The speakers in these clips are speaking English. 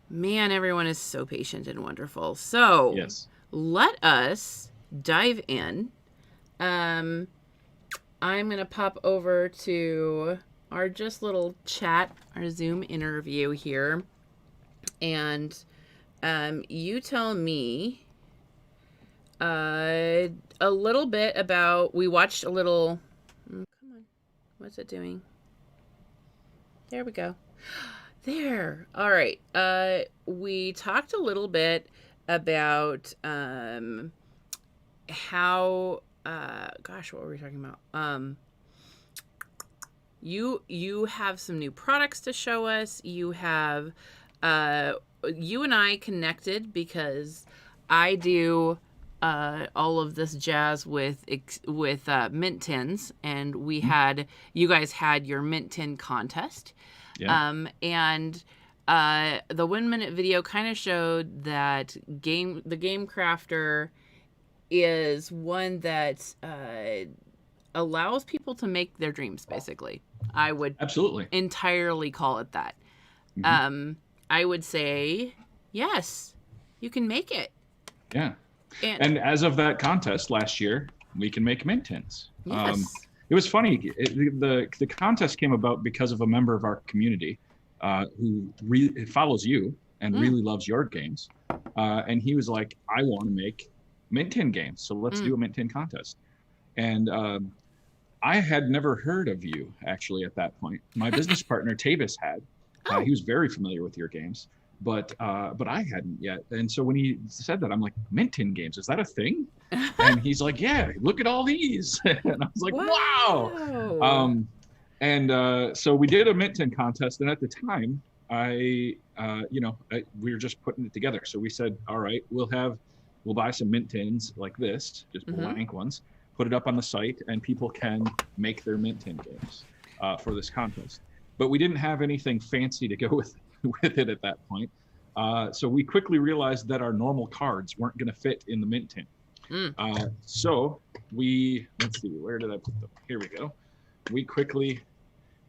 Man, everyone is so patient and wonderful. So Yes. let us dive in. I'm going to pop over to our just little chat, our Zoom interview here. And you tell me a little bit about, we watched a little, come on, what's it doing? There we go. There. All right. We talked a little bit about how gosh, what were we talking about? You have some new products to show us. You have you and I connected because I do all of this jazz with mint tins, and we had, you guys had your mint tin contest. Yeah. And the 1 minute video kind of showed that the game crafter is one that allows people to make their dreams, basically. I would Absolutely. entirely call it that. I would say, yes, you can make it. Yeah. And as of that contest last year, we can make mint tins. Yes. It was funny. The contest came about because of a member of our community who follows you and really loves your games. And he was like, I want to make mint tin games. So let's do a mint tin contest. And I had never heard of you, actually, at that point. My business partner, Tavis, had. He was very familiar with your games. But I hadn't yet. And so when he said that, I'm like, mint tin games, is that a thing? And he's like, yeah, look at all these. And I was like, wow. So we did a mint tin contest. And at the time, we were just putting it together. So we said, all right, we'll buy some mint tins like this, just blank ones, put it up on the site, and people can make their mint tin games for this contest. But we didn't have anything fancy to go with it at that point. So we quickly realized that our normal cards weren't going to fit in the mint tin. So let's see, where did I put them? Here we go. We quickly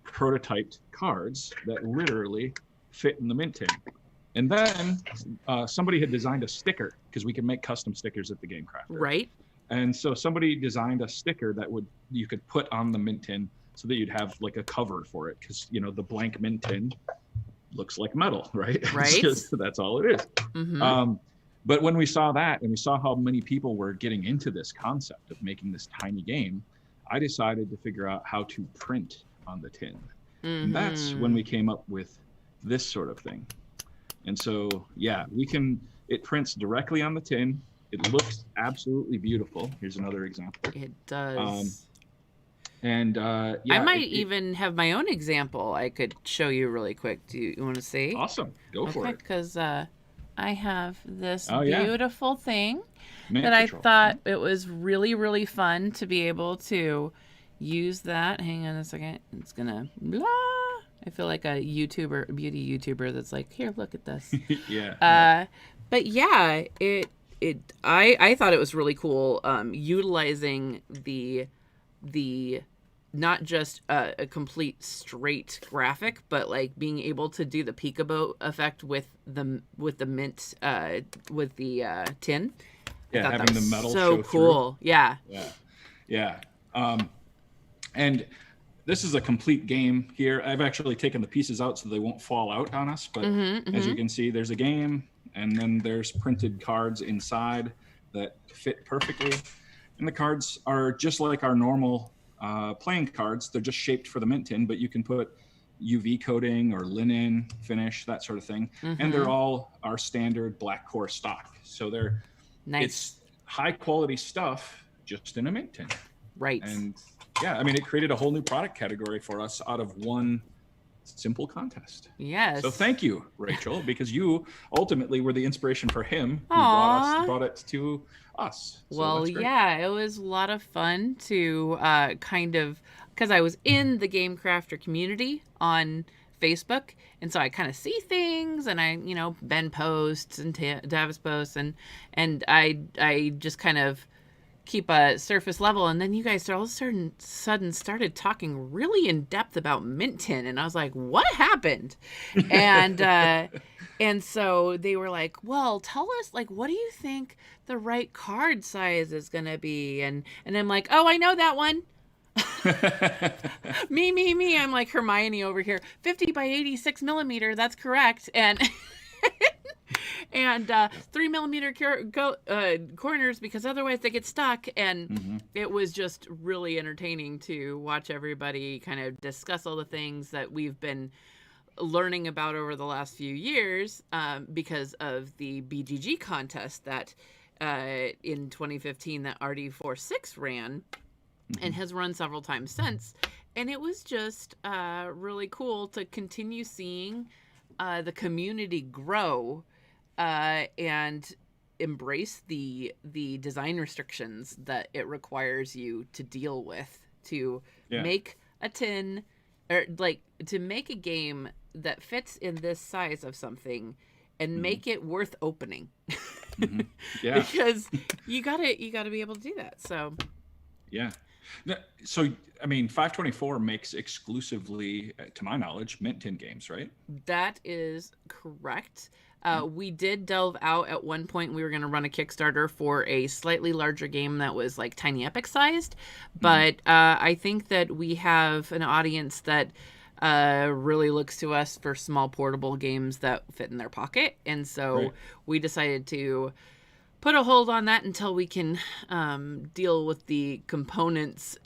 prototyped cards that literally fit in the mint tin. And then somebody had designed a sticker, because we can make custom stickers at the Game Crafter. Right. And so somebody designed a sticker that you could put on the mint tin so that you'd have like a cover for it, because the blank mint tin looks like metal, right? Right. That's all it is. But when we saw that, and we saw how many people were getting into this concept of making this tiny game, I decided to figure out how to print on the tin. And that's when we came up with this sort of thing. And so, yeah, it prints directly on the tin. It looks absolutely beautiful. Here's another example. It does. I might even have my own example I could show you really quick. Do you want to see? Awesome. Go for it. Because I have this beautiful thing Mint that control. I thought it was really, really fun to be able to use that. Hang on a second. It's going to blah. I feel like a beauty YouTuber that's like, here, look at this. Yeah. But yeah, I thought it was really cool utilizing the not just a complete straight graphic, but like being able to do the peekaboo effect with the mint with the tin. Yeah, having the metal so show cool. Through. Yeah. And this is a complete game here. I've actually taken the pieces out so they won't fall out on us. But as you can see, there's a game, and then there's printed cards inside that fit perfectly. And the cards are just like our normal playing cards. They're just shaped for the mint tin, but you can put UV coating or linen finish, that sort of thing. And they're all our standard black core stock. So it's high quality stuff just in a mint tin. Right. And yeah, I mean, it created a whole new product category for us out of one simple contest. Yes. So thank you, Rachel, because you ultimately were the inspiration for him who brought it to us. So well, yeah, it was a lot of fun to because I was in the Game Crafter community on Facebook, and so I kind of see things, and I, Ben posts and Davis posts, and I just kind of keep a surface level, and then you guys all of a sudden started talking really in depth about mint tin, and I was like, what happened? And And so they were like, well, tell us, like, what do you think the right card size is going to be? And I'm like, oh, I know that one. Me. I'm like Hermione over here. 50 by 86 millimeter. That's correct. And 3 millimeter corners, because otherwise they get stuck. And it was just really entertaining to watch everybody kind of discuss all the things that we've been learning about over the last few years, because of the BGG contest that in 2015 that RD46 ran, and has run several times since. And it was just really cool to continue seeing the community grow and embrace the design restrictions that it requires you to deal with to make a tin, or like to make a game that fits in this size of something and make it worth opening. Yeah. Because you gotta be able to do that. So yeah. So, I mean, 524 makes exclusively, to my knowledge, Mint Tin games, right? That is correct. We did delve out at one point. We were going to run a Kickstarter for a slightly larger game that was like Tiny Epic sized. But I think that we have an audience that really looks to us for small portable games that fit in their pocket. And so we decided to put a hold on that until we can deal with the components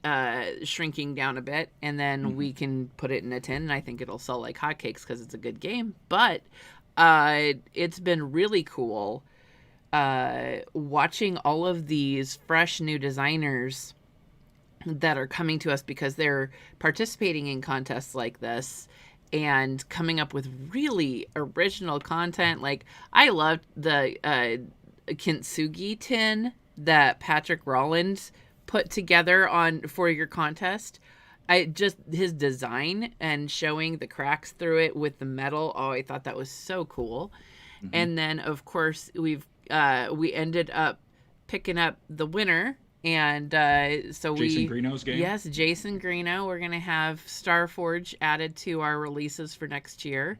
shrinking down a bit, and then we can put it in a tin, and I think it'll sell like hotcakes because it's a good game. But it's been really cool watching all of these fresh new designers that are coming to us because they're participating in contests like this and coming up with really original content. Like, I loved the Kintsugi tin that Patrick Rollins put together for your contest. His design and showing the cracks through it with the metal. Oh, I thought that was so cool. And then of course we ended up picking up the winner. And so Jason Greeno's game. Yes, Jason Greeno. We're gonna have Starforge added to our releases for next year.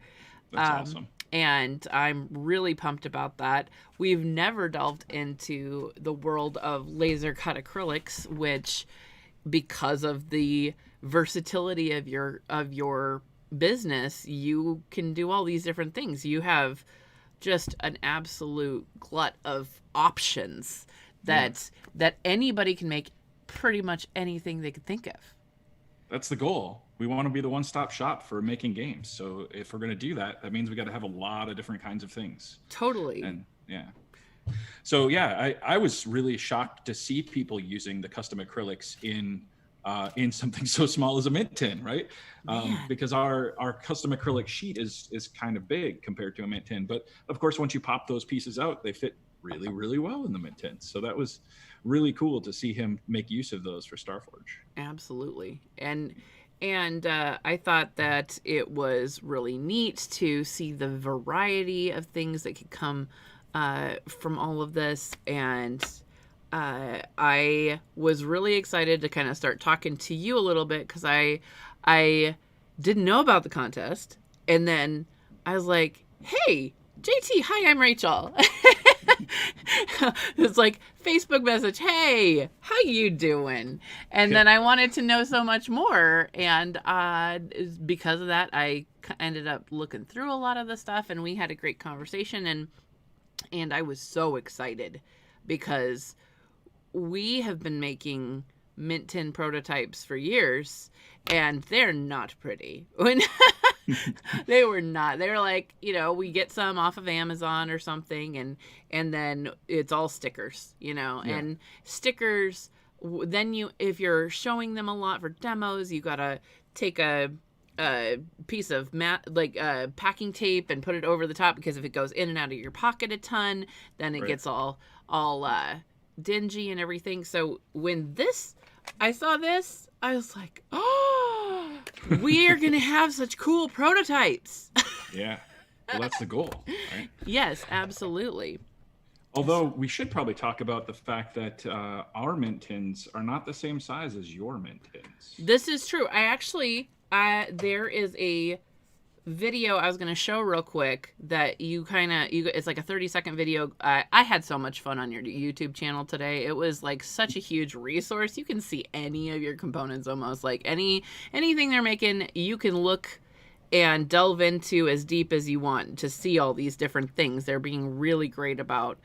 That's awesome. And I'm really pumped about that. We've never delved into the world of laser cut acrylics, which, because of the versatility of your business, you can do all these different things. You have just an absolute glut of options that anybody can make pretty much anything they could think of. That's the goal. We want to be the one-stop shop for making games. So if we're going to do that, that means we got to have a lot of different kinds of things. Totally. And so I was really shocked to see people using the custom acrylics in something so small as a mint tin, right? Because our custom acrylic sheet is kind of big compared to a mint tin. But of course, once you pop those pieces out, they fit really, really well in the mint tin. So that was really cool to see him make use of those for Starforge. Absolutely. And I thought that it was really neat to see the variety of things that could come from all of this. And I was really excited to kind of start talking to you a little bit, because I didn't know about the contest. And then I was like, hey, JT, hi, I'm Rachel. It's like Facebook message, hey, how you doing? And then I wanted to know so much more, and because of that, I ended up looking through a lot of the stuff, and we had a great conversation, and I was so excited because we have been making mint tin prototypes for years, and they're not pretty. They were not. They were like, we get some off of Amazon or something, and then it's all stickers, and stickers. Then if you're showing them a lot for demos, you gotta take a piece of packing tape and put it over the top, because if it goes in and out of your pocket a ton, then it gets all dingy and everything. So when I saw this, I was like, oh, we are going to have such cool prototypes. Yeah. Well, that's the goal, right? Yes, absolutely. Although we should probably talk about the fact that our mint tins are not the same size as your mint tins. This is true. I actually, there is a video I was going to show real quick that it's like a 30-second video. I had so much fun on your YouTube channel today. It was like such a huge resource. You can see any of your components almost, like anything they're making, you can look and delve into as deep as you want to see all these different things. They're being really great about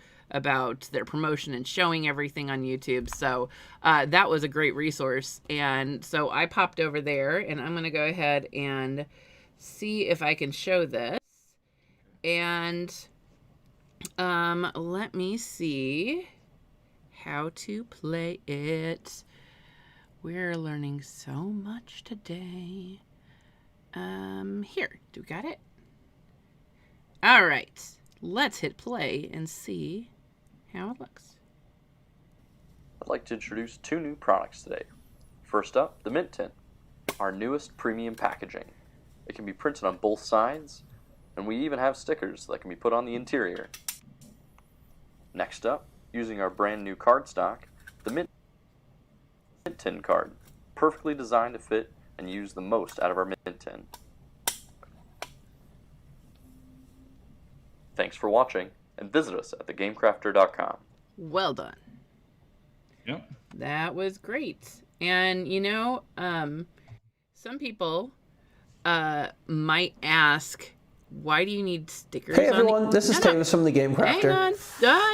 their promotion and showing everything on YouTube. So that was a great resource. And so I popped over there, and I'm going to go ahead and see if I can show this. And let me see how to play it. We're learning so much today. Here, do we got it? All right, let's hit play and see how it looks. I'd like to introduce 2 new products today. First up, the Mint Tin, our newest premium packaging. It can be printed on both sides, and we even have stickers that can be put on the interior. Next up, using our brand new cardstock, the Mint Tin card, perfectly designed to fit and use the most out of our Mint Tin. Thanks for watching, and visit us at thegamecrafter.com. Well done. Yep. That was great. And some people might ask, why do you need stickers? Hey everyone, this is Tavis from the Game Crafter.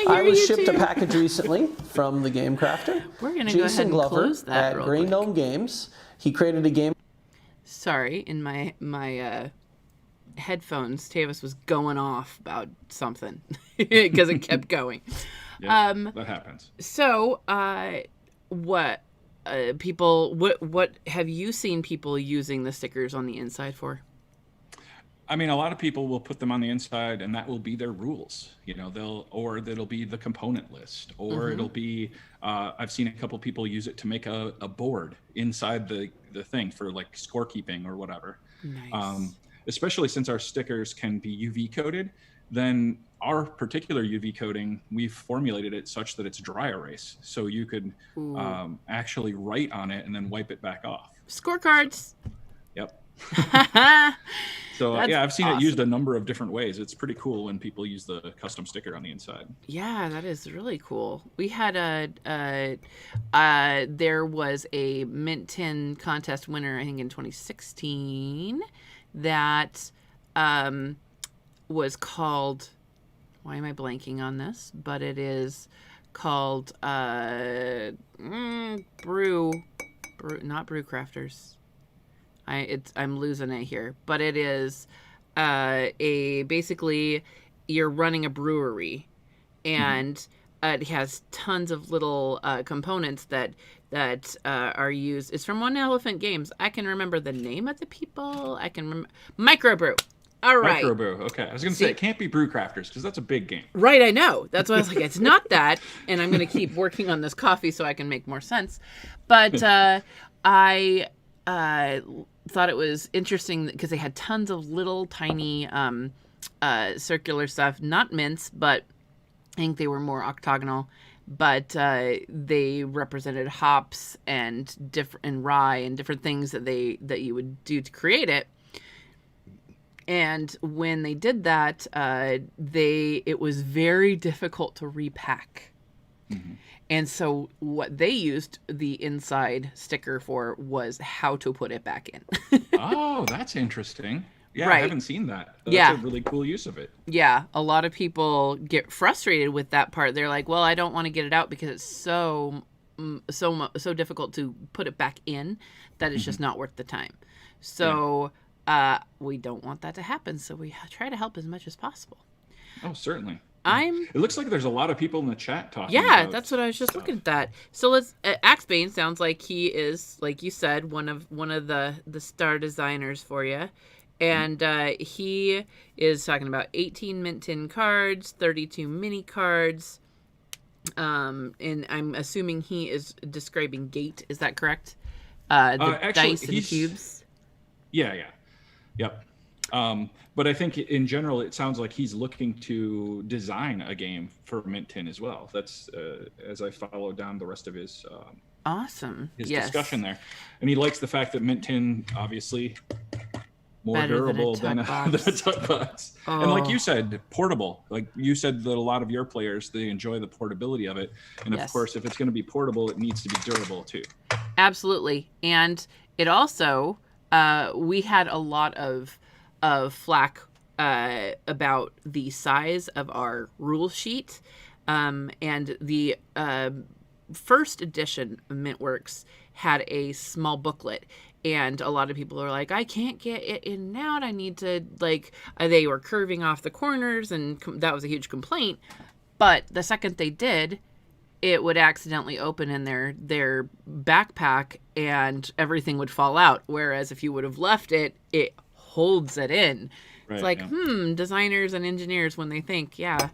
I was shipped a package recently from the Game Crafter. We're gonna go ahead and close that at Green Gnome Games. He created a game. Sorry, in my headphones, Tavis was going off about something because it kept going. Yeah, that happens. So, what have you seen people using the stickers on the inside for? I mean, a lot of people will put them on the inside, and that will be their rules. That'll be the component list, or it'll be. I've seen a couple people use it to make a board inside the thing for like scorekeeping or whatever. Nice. Especially since our stickers can be UV coated, then our particular UV coating, we've formulated it such that it's dry erase, so you could actually write on it and then wipe it back off. Scorecards. Yep. So I've seen it used a number of different ways. It's pretty cool when people use the custom sticker on the inside. Yeah, that is really cool. We had there was a Mint Tin contest winner, I think in 2016, that was called, why am I blanking on this? But it is called not Brew Crafters. I'm losing it here, but it is basically you're running a brewery, and it has tons of little components that are used. It's from One Elephant Games. I can remember the name of the people. I can remember Microbrew. All right. Microbrew. Okay, I was gonna say it can't be Brew Crafters because that's a big game. Right, I know. That's why I was like, it's not that, and I'm gonna keep working on this coffee so I can make more sense. But I thought it was interesting because they had tons of little tiny circular stuff, not mints, but I think they were more octagonal, but they represented hops and rye and different things that you would do to create it. And when they did that, it was very difficult to repack. And so what they used the inside sticker for was how to put it back in. Oh, that's interesting. Yeah, right. I haven't seen that. That's a really cool use of it. Yeah, a lot of people get frustrated with that part. They're like, well, I don't want to get it out because it's so difficult to put it back in that it's just not worth the time. So we don't want that to happen. So we try to help as much as possible. Oh, certainly. It looks like there's a lot of people in the chat talking. Yeah, that's what I was just looking at that. So let's. Axebane sounds like he is, like you said, one of the star designers for you, and he is talking about 18 Mint Tin cards, 32 mini cards, and I'm assuming he is describing Gate. Is that correct? The dice and cubes. Yeah. Yep. But I think in general, it sounds like he's looking to design a game for Mint Tin as well. That's as I follow down the rest of his awesome discussion there, and he likes the fact that Mint Tin obviously more Better durable than a tuck box. Oh. And like you said, portable. Like you said that a lot of your players, they enjoy the portability of it. And of course, if it's going to be portable, it needs to be durable too. Absolutely. And it also, we had a lot of flack about the size of our rule sheet. And the first edition of Mintworks had a small booklet. And a lot of people are like, I can't get it in and out. I need to, like, they were curving off the corners, and that was a huge complaint. But the second they did, it would accidentally open in their backpack and everything would fall out. Whereas if you would have left it, it holds it in. Right, it's like, designers and engineers when they think, yeah.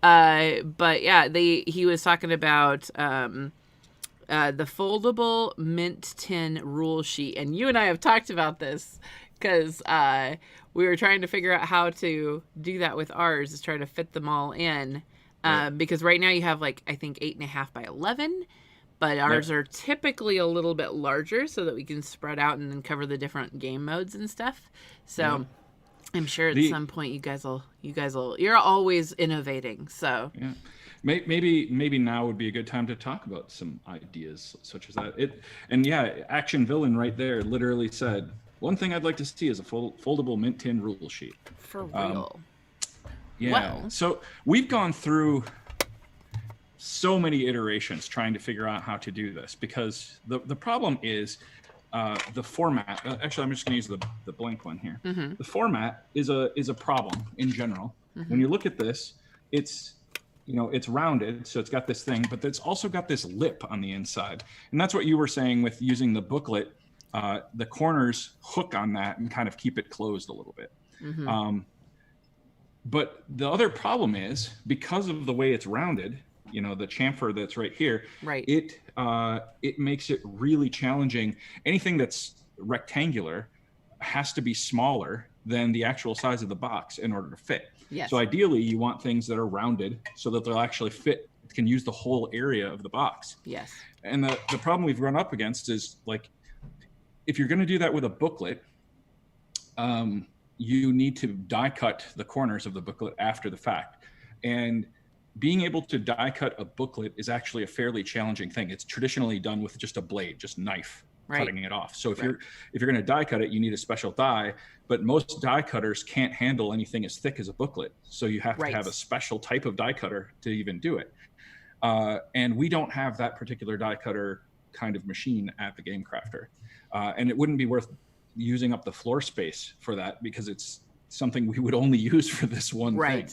But yeah, he was talking about the foldable mint tin rule sheet. And you and I have talked about this because we were trying to figure out how to do that with ours, is try to fit them all in. Because right now you have like, I think 8.5 by 11, but ours are typically a little bit larger so that we can spread out and then cover the different game modes and stuff. So I'm sure at some point you guys will, you're always innovating. So maybe now would be a good time to talk about some ideas such as that. Action Villain right there literally said, one thing I'd like to see is a foldable mint tin rule sheet. For real. So we've gone through so many iterations trying to figure out how to do this, because the problem is the format. Actually, I'm just going to use the blank one here. Mm-hmm. The format is a problem in general. Mm-hmm. When you look at this, it's rounded, so it's got this thing, but it's also got this lip on the inside, and that's what you were saying with using the booklet. The corners hook on that and kind of keep it closed a little bit. Mm-hmm. But the other problem is, because of the way it's rounded, the chamfer that's right here, it makes it really challenging. Anything that's rectangular has to be smaller than the actual size of the box in order to fit. Yes. So ideally, you want things that are rounded so that they'll actually fit, can use the whole area of the box. Yes. And the problem we've run up against is, like, if you're going to do that with a booklet, you need to die cut the corners of the booklet after the fact. And being able to die cut a booklet is actually a fairly challenging thing. It's traditionally done with just a blade, just knife cutting it off. So if you're going to die cut it, you need a special die, but most die cutters can't handle anything as thick as a booklet. So you have to have a special type of die cutter to even do it. And we don't have that particular die cutter kind of machine at the Game Crafter. And it wouldn't be worth using up the floor space for that, because it's something we would only use for this one thing.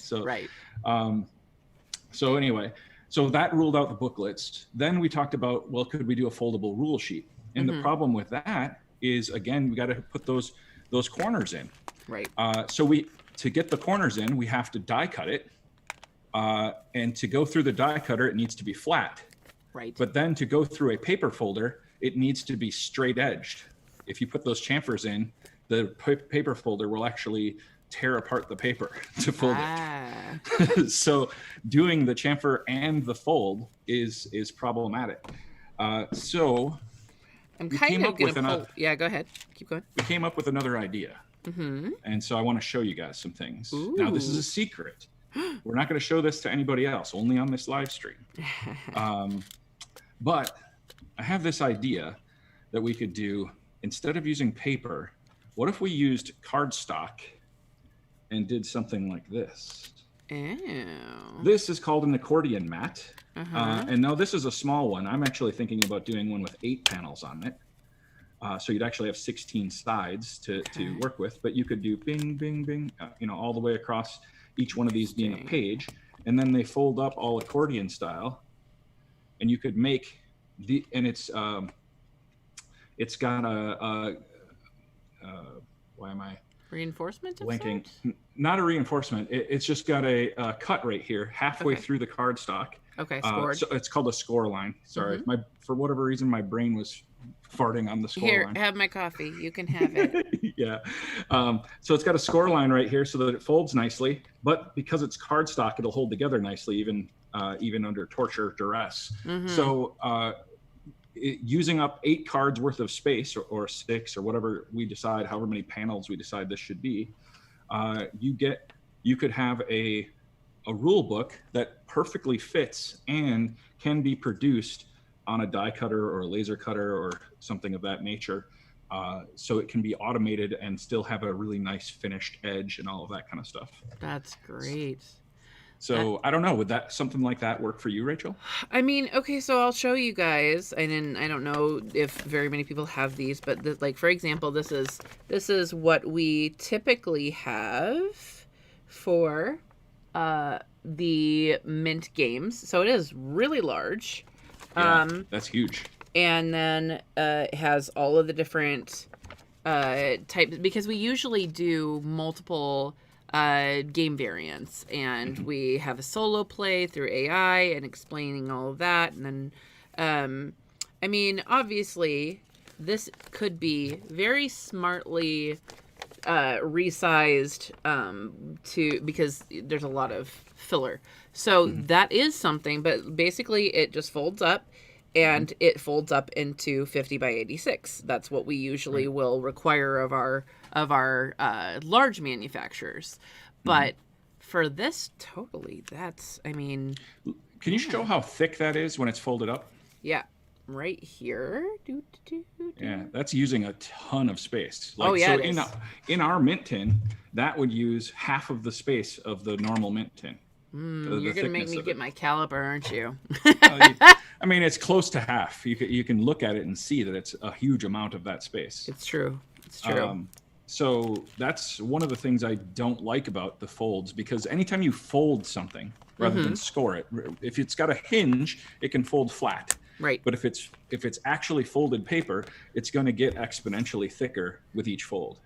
So anyway, so that ruled out the booklets. Then we talked about, well, could we do a foldable rule sheet? And the problem with that is, again, we got to put those corners in. Right. So to get the corners in, we have to die cut it. And to go through the die cutter, it needs to be flat. Right. But then to go through a paper folder, it needs to be straight edged. If you put those chamfers in, the paper folder will actually tear apart the paper to fold it. So doing the chamfer and the fold is problematic. So I'm kind of going to pull. Yeah, go ahead. Keep going. We came up with another idea. Mm-hmm. And so I want to show you guys some things. Ooh. Now, this is a secret. We're not going to show this to anybody else, only on this live stream. But I have this idea that we could do, instead of using paper, what if we used cardstock and did something like this? Ew. This is called an accordion mat. And now this is a small one. I'm actually thinking about doing one with 8 panels on it. So you'd actually have 16 sides to work with, but you could do bing, bing, bing, all the way across, each one of these being a page. And then they fold up all accordion style. And you could make it's got why am I reinforcement? Linking, not a reinforcement. It's just got a cut right here, halfway through the cardstock. Okay, scored. So it's called a score line. Sorry, for whatever reason, my brain was farting on the score line. Here, have my coffee. You can have it. Yeah. So it's got a score line right here so that it folds nicely, but because it's cardstock, it'll hold together nicely, even under torture, duress. So using up 8 cards worth of space, or 6, or whatever we decide, however many panels we decide this should be, you could have a rule book that perfectly fits and can be produced on a die cutter or a laser cutter or something of that nature. So it can be automated and still have a really nice finished edge and all of that kind of stuff. That's great. So I don't know, would something like that work for you, Rachel? I mean, okay, so I'll show you guys, and I don't know if very many people have these, but like, for example, this is what we typically have for the Mint games. So it is really large. Yeah, that's huge. And then it has all of the different types, because we usually do multiple game variants, and we have a solo play through AI and explaining all of that. And then, I mean, obviously, this could be very smartly resized because there's a lot of filler. So that is something, but basically it just folds up. And it folds up into 50 by 86. That's what we usually will require of our large manufacturers. But for this, totally, that's, I mean... Can you show how thick that is when it's folded up? Yeah, right here. Yeah, that's using a ton of space. So in our Mint tin, that would use half of the space of the normal Mint tin. You're going to make me get my caliper, aren't you? I mean, it's close to half. You can look at it and see that it's a huge amount of that space. It's true. It's true. So that's one of the things I don't like about the folds, because anytime you fold something rather than score it, if it's got a hinge, it can fold flat. Right. But if it's actually folded paper, it's going to get exponentially thicker with each fold.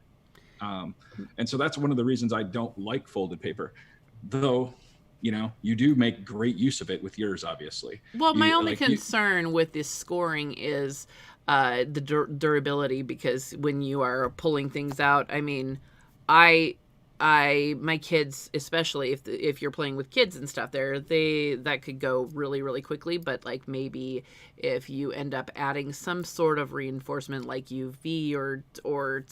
And so that's one of the reasons I don't like folded paper, though. You do make great use of it with yours, obviously. Well, my only concern with this scoring is the durability, because when you are pulling things out, I mean, my kids, especially if you're playing with kids and stuff, that could go really, really quickly. But like, maybe if you end up adding some sort of reinforcement like UV or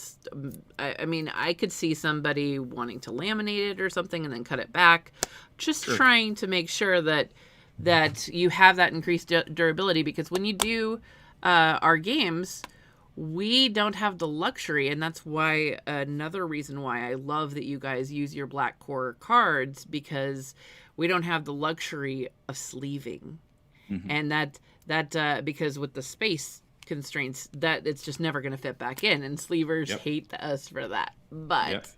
I mean, I could see somebody wanting to laminate it or something and then cut it back, just trying to make sure that you have that increased durability, because when you do our games, we don't have the luxury, and that's why another reason why I love that you guys use your black core cards, because we don't have the luxury of sleeving. And that because with the space constraints, that it's just never going to fit back in, and sleevers hate us for that. But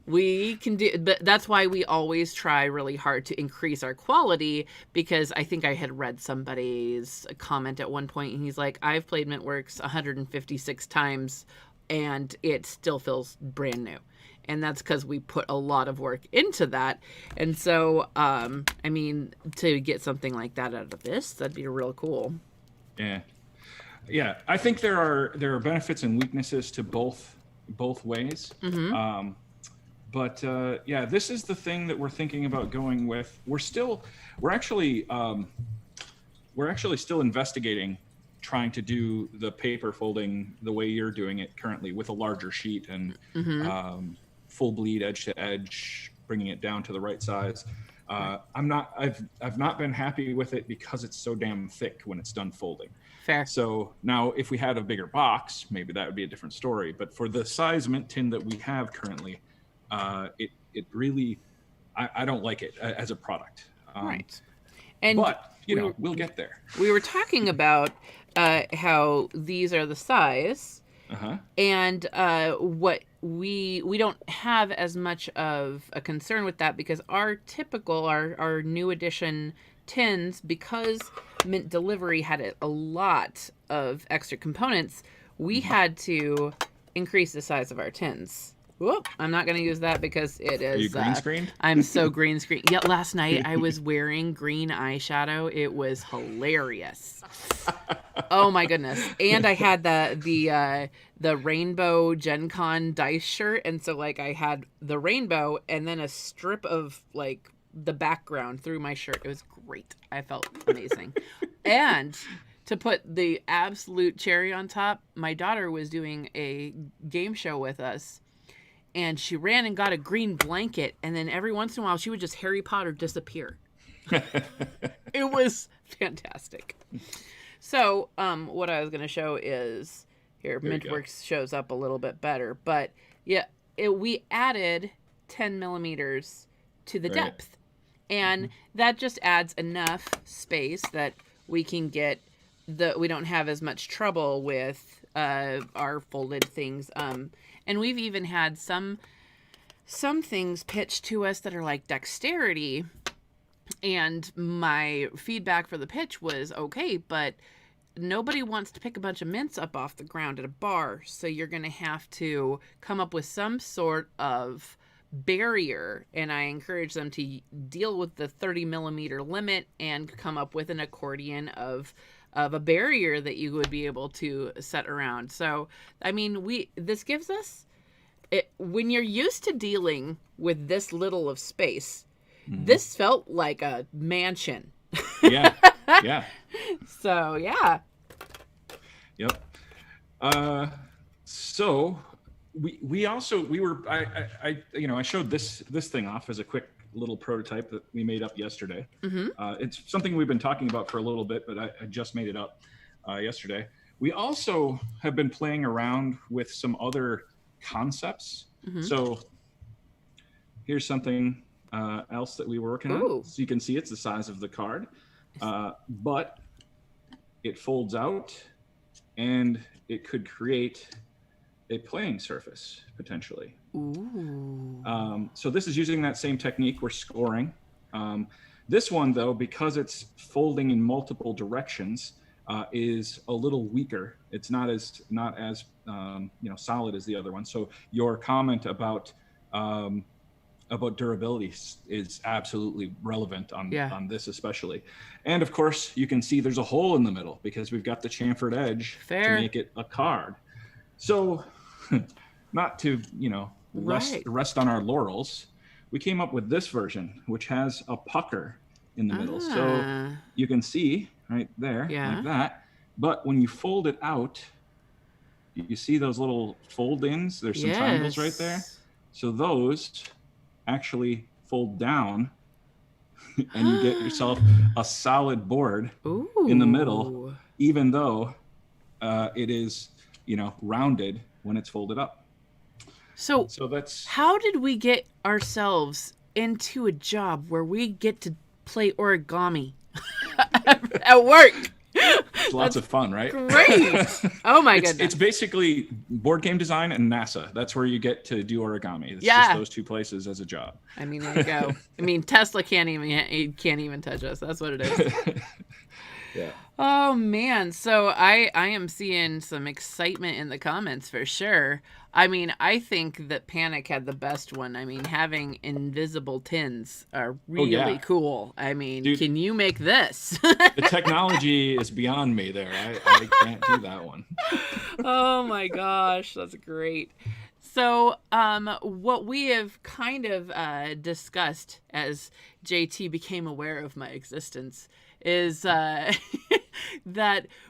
we can do, but that's why we always try really hard to increase our quality, because I think I had read somebody's comment at one point, and he's like, I've played Mintworks 156 times and it still feels brand new. And that's because we put a lot of work into that. And so, I mean, to get something like that out of this, that'd be real cool. Yeah. I think there are benefits and weaknesses to both ways. But this is the thing that we're thinking about going with. We're actually still investigating trying to do the paper folding the way you're doing it currently, with a larger sheet and full bleed edge to edge, bringing it down to the right size. I've not been happy with it because it's so damn thick when it's done folding. Fair. So now if we had a bigger box, maybe that would be a different story. But for the size Mint tin that we have currently, it really, I don't like it as a product. Right. But we'll get there. We were talking about how these are the size, and what we don't have as much of a concern with that, because our new edition tins, because Mint Delivery had a lot of extra components, we had to increase the size of our tins. Whoop, I'm not going to use that because it is... Are you green screened? I'm so green screen. Yeah, last night I was wearing green eyeshadow. It was hilarious. Oh my goodness. And I had the rainbow GenCon dice shirt. And so like I had the rainbow and then a strip of like the background through my shirt. It was great. I felt amazing. And to put the absolute cherry on top, my daughter was doing a game show with us, and she ran and got a green blanket, and then every once in a while she would just Harry Potter disappear. It was fantastic. So what I was going to show is here. Mintworks shows up a little bit better, but yeah, we added 10 millimeters to the depth, and that just adds enough space that we can get we don't have as much trouble with our folded things. And we've even had some things pitched to us that are like dexterity, and my feedback for the pitch was, okay, but nobody wants to pick a bunch of mints up off the ground at a bar, so you're going to have to come up with some sort of barrier, and I encourage them to deal with the 30 millimeter limit and come up with an accordion of a barrier that you would be able to set around. So, I mean, this gives us, when you're used to dealing with this little of space, this felt like a mansion. Yeah. Yeah. So, yeah. Yep. So I showed this thing off as a quick little prototype that we made up yesterday. It's something we've been talking about for a little bit, but I just made it up yesterday. We also have been playing around with some other concepts. So here's something else that we were working on. So you can see it's the size of the card, but it folds out, and it could create a playing surface potentially. So this is using that same technique. We're scoring. This one, though, because it's folding in multiple directions, is a little weaker. It's not as solid as the other one. So your comment about durability is absolutely relevant on this especially. And of course, you can see there's a hole in the middle because we've got the chamfered edge to make it a card. So not to, rest on our laurels, we came up with this version, which has a pucker in the middle. So you can see right there, like that. But when you fold it out, you see those little fold-ins? There's some triangles right there. So those actually fold down, and you get yourself a solid board in the middle, even though it is, rounded when it's folded up. So that's how did we get ourselves into a job where we get to play origami at work? It's lots of fun, right? Great. Oh my goodness. It's basically board game design and NASA. That's where you get to do origami. It's just those two places as a job. I mean, there you go. I mean, Tesla can't even touch us. That's what it is. Yeah. Oh man. So I am seeing some excitement in the comments for sure. I mean, I think that Panic had the best one. I mean, having invisible tins are really cool. I mean, dude, can you make this? The technology is beyond me there. I can't do that one. Oh my gosh, that's great. So what we have kind of discussed as JT became aware of my existence is that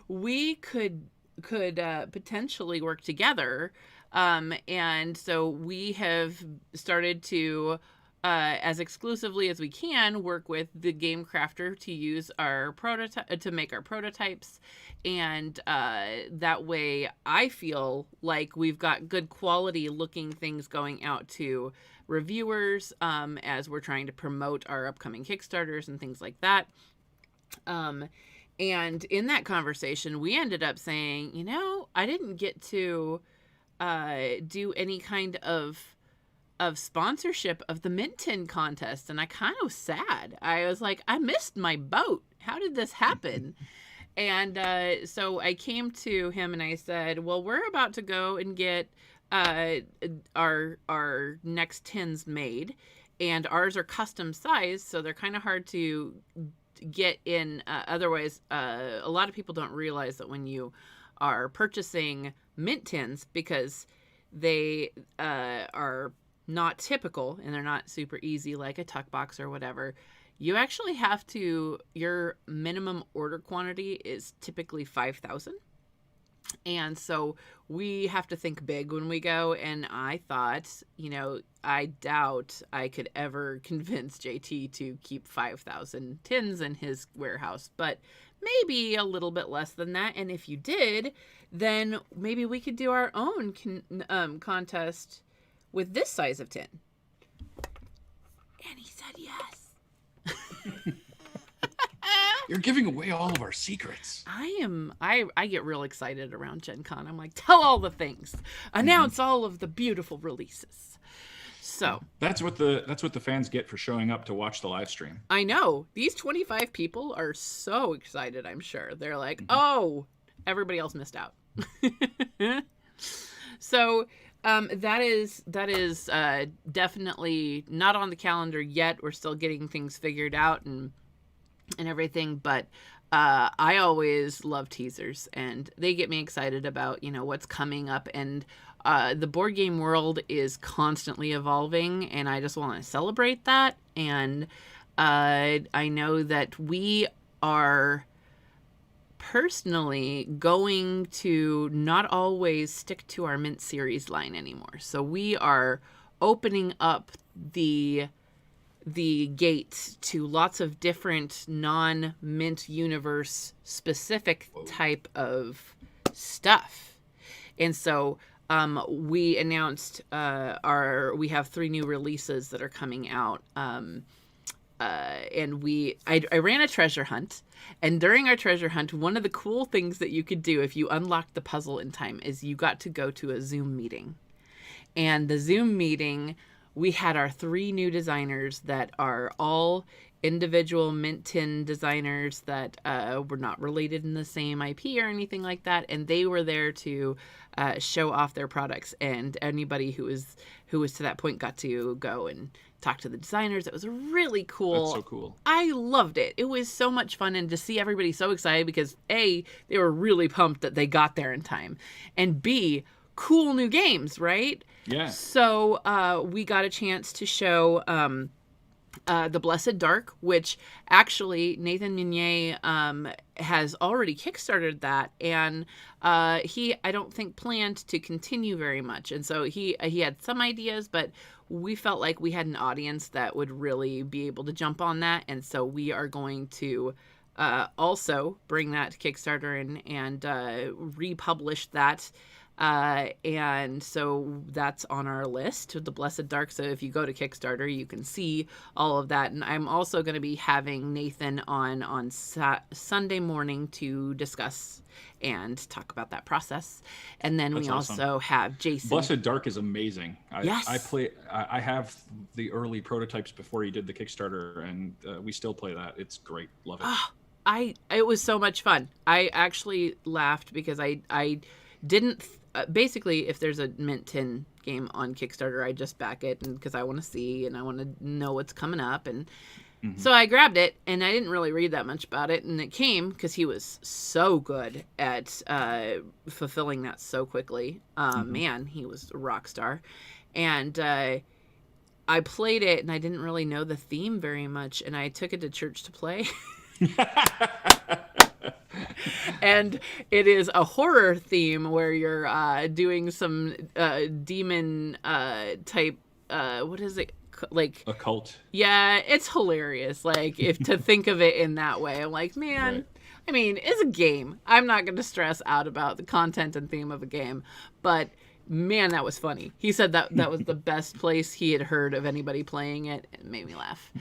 we could potentially work together. And so we have started to, as exclusively as we can, work with the Game Crafter to use our to make our prototypes. And that way I feel like we've got good quality looking things going out to reviewers as we're trying to promote our upcoming Kickstarters and things like that. And in that conversation, we ended up saying, I didn't get to do any kind of sponsorship of the Mint Tin contest, and I kind of was sad. I was like, I missed my boat. How did this happen? And so I came to him and I said, well, we're about to go and get our next tins made, and ours are custom sized, so they're kind of hard to get in. Otherwise, a lot of people don't realize that when you are purchasing mint tins, because they are not typical and they're not super easy like a tuck box or whatever, you actually have to, your minimum order quantity is typically 5,000. And so we have to think big when we go. And I thought, I doubt I could ever convince JT to keep 5,000 tins in his warehouse, but maybe a little bit less than that. And if you did, then maybe we could do our own contest with this size of tin. And he said yes. You're giving away all of our secrets. I get real excited around Gen Con. I'm like, tell all the things. Announce all of the beautiful releases. So that's what the fans get for showing up to watch the live stream. I know. These 25 people are so excited, I'm sure. They're like, oh, everybody else missed out. So that is definitely not on the calendar yet. We're still getting things figured out and everything, but I always love teasers, and they get me excited about what's coming up. And the board game world is constantly evolving, and I just want to celebrate that. And I know that we are personally going to not always stick to our Mint series line anymore. So we are opening up the gate to lots of different non-Mint universe specific type of stuff. And so we announced we have 3 new releases that are coming out. And I ran a treasure hunt, and during our treasure hunt, one of the cool things that you could do if you unlocked the puzzle in time is you got to go to a Zoom meeting. And the Zoom meeting, we had our 3 new designers that are all individual Mint tin designers that were not related in the same IP or anything like that, and they were there to show off their products. And anybody who was to that point got to go and talk to the designers. It was really cool. That's so cool. I loved it. It was so much fun, and to see everybody so excited because A, they were really pumped that they got there in time, and B, cool new games, right? Yeah. So we got a chance to show The Blessed Dark, which actually Nathan Meunier has already kickstarted that, and he, I don't think, planned to continue very much. And so he had some ideas, but we felt like we had an audience that would really be able to jump on that. And so we are going to also bring that to Kickstarter and republish that. And so that's on our list, The Blessed Dark. So if you go to Kickstarter, you can see all of that. And I'm also going to be having Nathan on Sunday morning to discuss and talk about that process. And then that's awesome. Also have Jason. Blessed Dark is amazing. Yes. I have the early prototypes before he did the Kickstarter, and we still play that. It's great. Love it. It was so much fun. I actually laughed because I didn't basically, if there's a Mint tin game on Kickstarter, I just back it, and because I want to see and I want to know what's coming up. And so I grabbed it, and I didn't really read that much about it, and it came because he was so good at fulfilling that so quickly. Man, he was a rock star. And I played it, and I didn't really know the theme very much, and I took it to church to play. And it is a horror theme where you're doing some demon type, what is it, like occult? Yeah, it's hilarious. Like, if to think of it in that way, I'm like, man, right. I mean, it's a game. I'm not going to stress out about the content and theme of a game, but man, that was funny. He said that was the best place he had heard of anybody playing it. It made me laugh.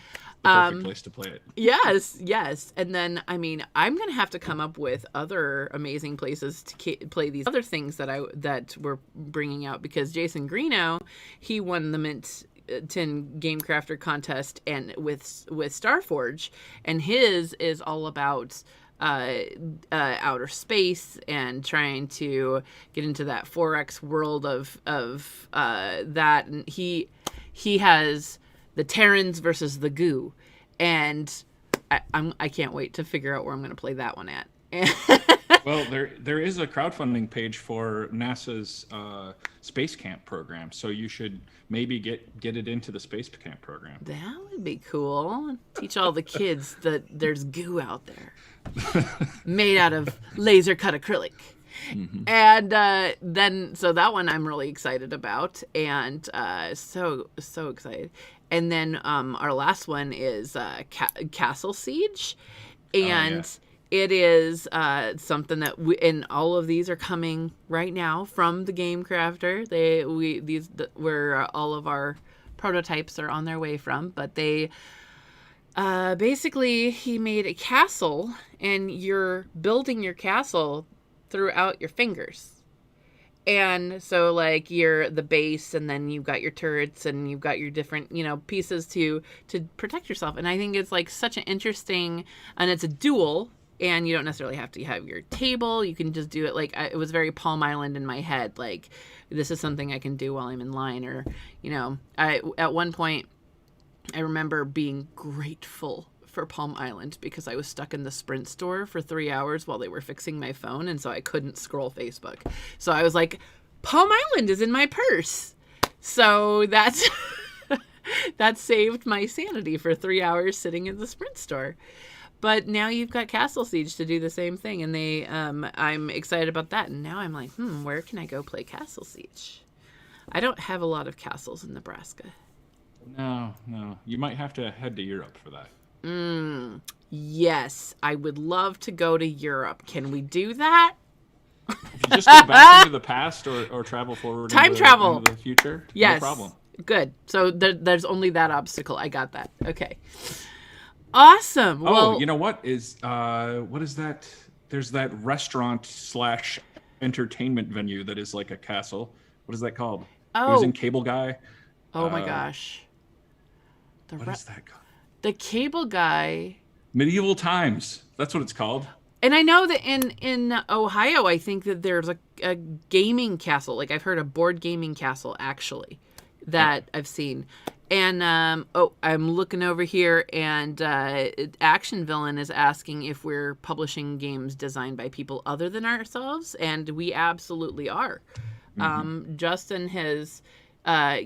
The perfect place to play it. Yes. And then, I mean, I'm going to have to come up with other amazing places to play these other things that we're bringing out, because Jason Greeno, he won the Mint Tin Game Crafter contest and with Starforge, and his is all about outer space and trying to get into that 4X world of that. And he has the Terrans versus the Goo, and I can't wait to figure out where I'm going to play that one at. Well, there is a crowdfunding page for NASA's space camp program, so you should maybe get it into the space camp program. That would be cool. Teach all the kids that there's goo out there made out of laser cut acrylic. Mm-hmm. And then, so that one I'm really excited about, and so excited. And then our last one is Castle Siege, and it is something that and all of these are coming right now from the Game Crafter. Where all of our prototypes are on their way from, but they basically he made a castle, and you're building your castle throughout your fingers. And so like you're the base, and then you've got your turrets, and you've got your different, pieces to protect yourself. And I think it's like such an interesting, and it's a duel, and you don't necessarily have to have your table. You can just do it like, it was very Palm Island in my head. Like, this is something I can do while I'm in line, or, at one point I remember being grateful for Palm Island because I was stuck in the Sprint store for 3 hours while they were fixing my phone, and so I couldn't scroll Facebook. So I was like, Palm Island is in my purse. So that's that saved my sanity for 3 hours sitting in the Sprint store. But now you've got Castle Siege to do the same thing, and I'm excited about that. And now I'm like, where can I go play Castle Siege? I don't have a lot of castles in Nebraska. No. You might have to head to Europe for that. Yes, I would love to go to Europe. Can we do that? If you just go back into the past or travel forward travel into the future, yes. No problem. Good. So there's only that obstacle. I got that. Okay. Awesome. Oh, you know what is that? There's that restaurant / entertainment venue that is like a castle. What is that called? Oh. It was in Cable Guy. Oh my gosh. What is that called? The Cable Guy. Medieval Times. That's what it's called. And I know that in Ohio, I think that there's a gaming castle. Like, I've heard a board gaming castle, actually, that I've seen. And, I'm looking over here, and Action Villain is asking if we're publishing games designed by people other than ourselves, and we absolutely are. Mm-hmm. Justin has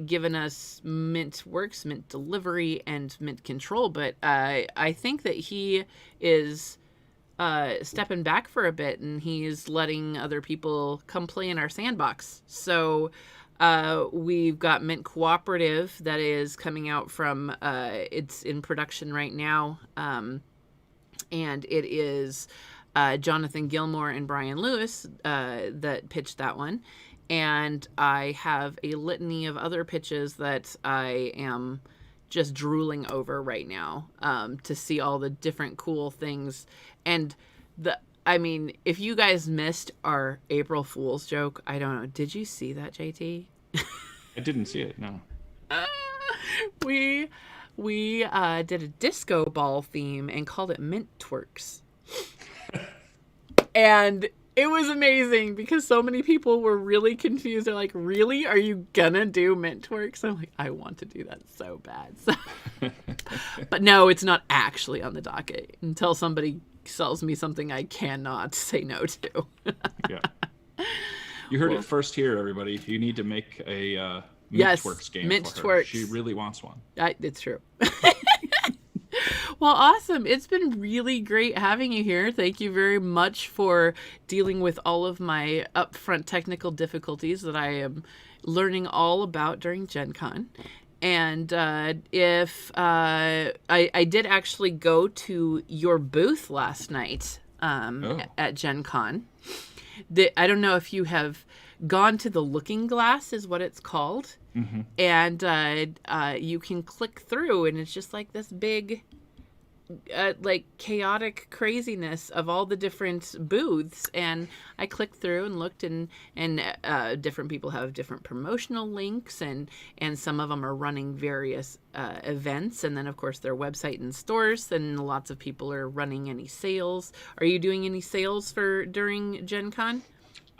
given us Mint Works, Mint Delivery, and Mint Control, but I think that he is stepping back for a bit, and he's letting other people come play in our sandbox. So we've got Mint Cooperative that is coming out from, it's in production right now, and it is Jonathan Gilmore and Brian Lewis that pitched that one. And I have a litany of other pitches that I am just drooling over right now, to see all the different cool things. And if you guys missed our April Fool's joke, I don't know. Did you see that, JT? I didn't see it, no. We did a disco ball theme and called it Mint Twerks. And it was amazing because so many people were really confused. They're like, really? Are you gonna do Mint Twerks? I'm like, I want to do that so bad. But no, it's not actually on the docket until somebody sells me something I cannot say no to. Yeah. You heard it first here, everybody. You need to make a Mint Twerks game Mint for her. Twerks. She really wants one. It's true. Well, awesome. It's been really great having you here. Thank you very much for dealing with all of my upfront technical difficulties that I am learning all about during GenCon. And I did actually go to your booth last night at GenCon. I don't know if you have gone to the Looking Glass, is what it's called. Mm-hmm. And you can click through, and it's just like this big like chaotic craziness of all the different booths. And I clicked through and looked, and different people have different promotional links, and some of them are running various events, and then of course their website and stores, and lots of people are running any sales. Are you doing any sales during GenCon?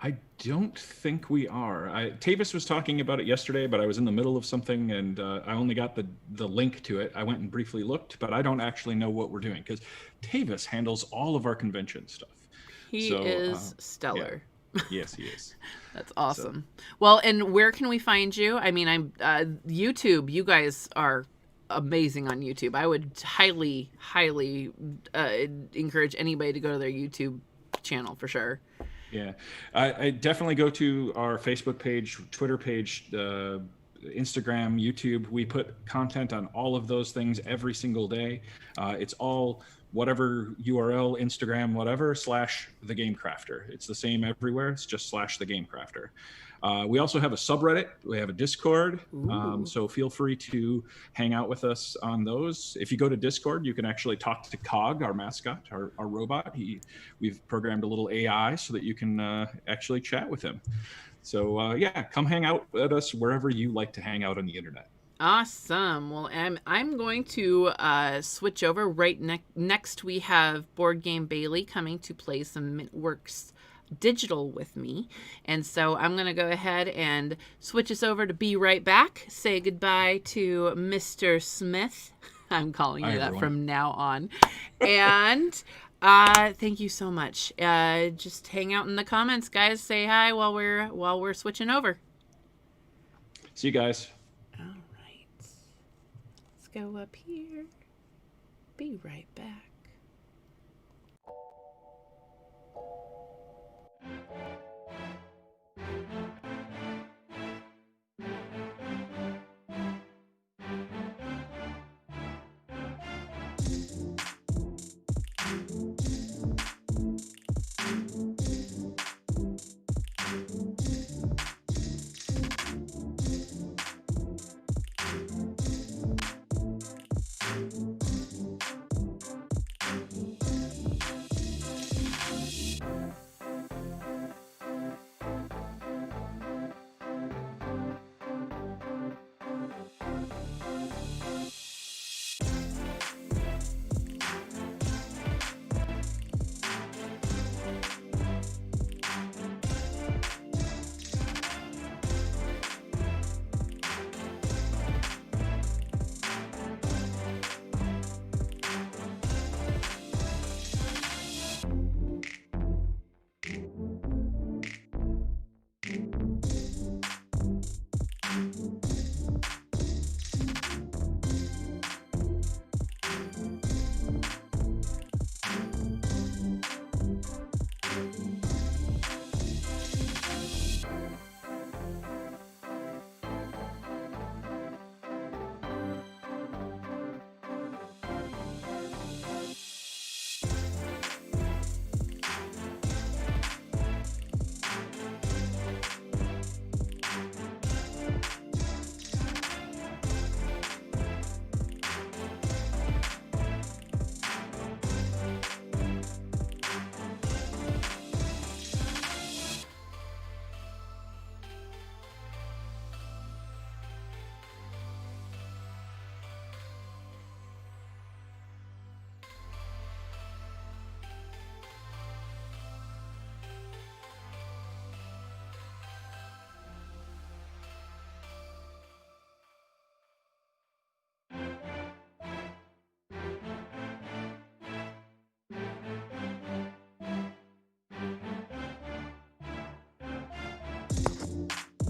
I don't think we are. Tavis was talking about it yesterday, but I was in the middle of something, and I only got the link to it. I went and briefly looked, but I don't actually know what we're doing because Tavis handles all of our convention stuff. He is stellar. Yeah. Yes, he is. That's awesome. So. Well, and where can we find you? I mean, I'm YouTube. You guys are amazing on YouTube. I would highly encourage anybody to go to their YouTube channel for sure. Yeah, I definitely go to our Facebook page, Twitter page, Instagram, YouTube. We put content on all of those things every single day. It's all whatever URL, Instagram, whatever, / The Game Crafter. It's the same everywhere. It's just / The Game Crafter. We also have a subreddit. We have a Discord. So feel free to hang out with us on those. If you go to Discord, you can actually talk to Cog, our mascot, our robot. We've programmed a little AI so that you can actually chat with him. So yeah, come hang out with us wherever you like to hang out on the internet. Awesome. Well, I'm going to switch over. Right next, we have Board Game Bailey coming to play some MintWorks Digital with me. And so I'm going to go ahead and switch us over to Be Right Back. Say goodbye to Mr. Smith. I'm calling you that from now on. And thank you so much. Just hang out in the comments, guys. Say hi while we're switching over. See you guys. Go up here. Be right back.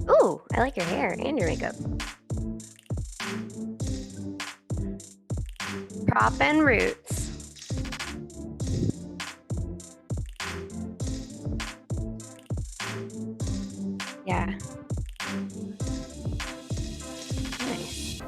Ooh, I like your hair and your makeup. Prop and roots. Yeah. Nice.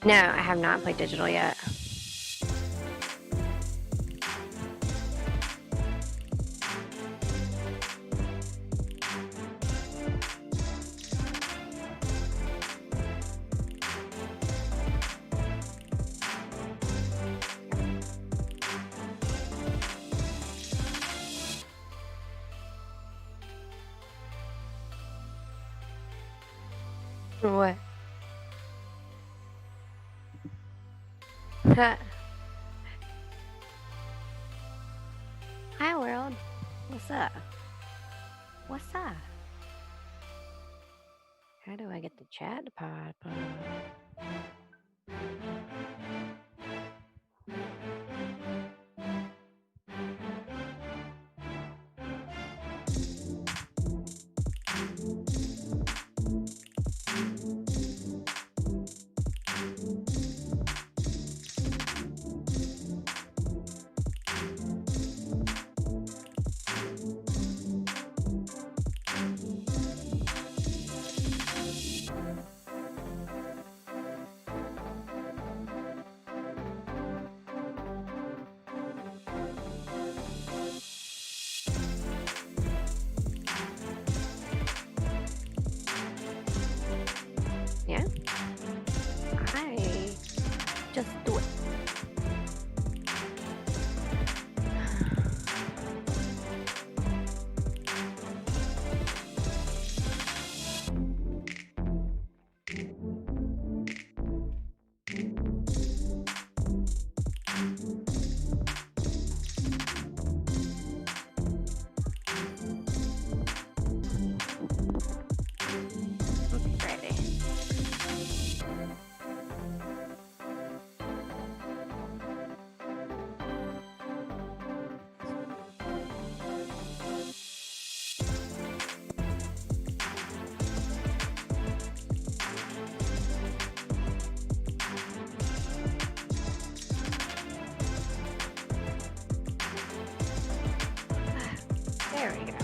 No, I have not played digital yet. What? Hi, world. What's up? What's up? How do I get the chat to pop up? Yeah? I just do it. Friday. There we go.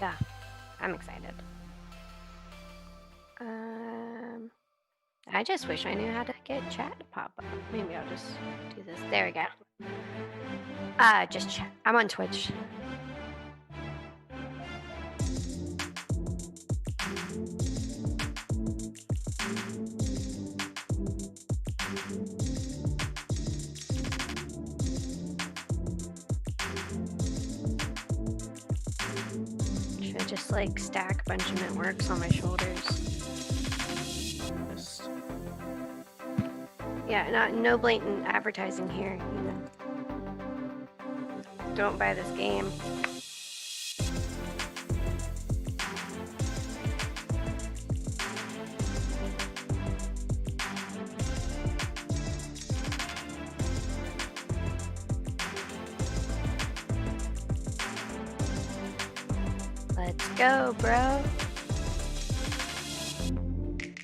Yeah, I'm excited. I just wish I knew how to get chat to pop up. Maybe I'll just do this. There we go. Just chat. I'm on Twitch. Should I just like stack a bunch of networks on my shoulders? Just... Yeah, no blatant advertising here, you know. Don't buy this game. Let's go, bro.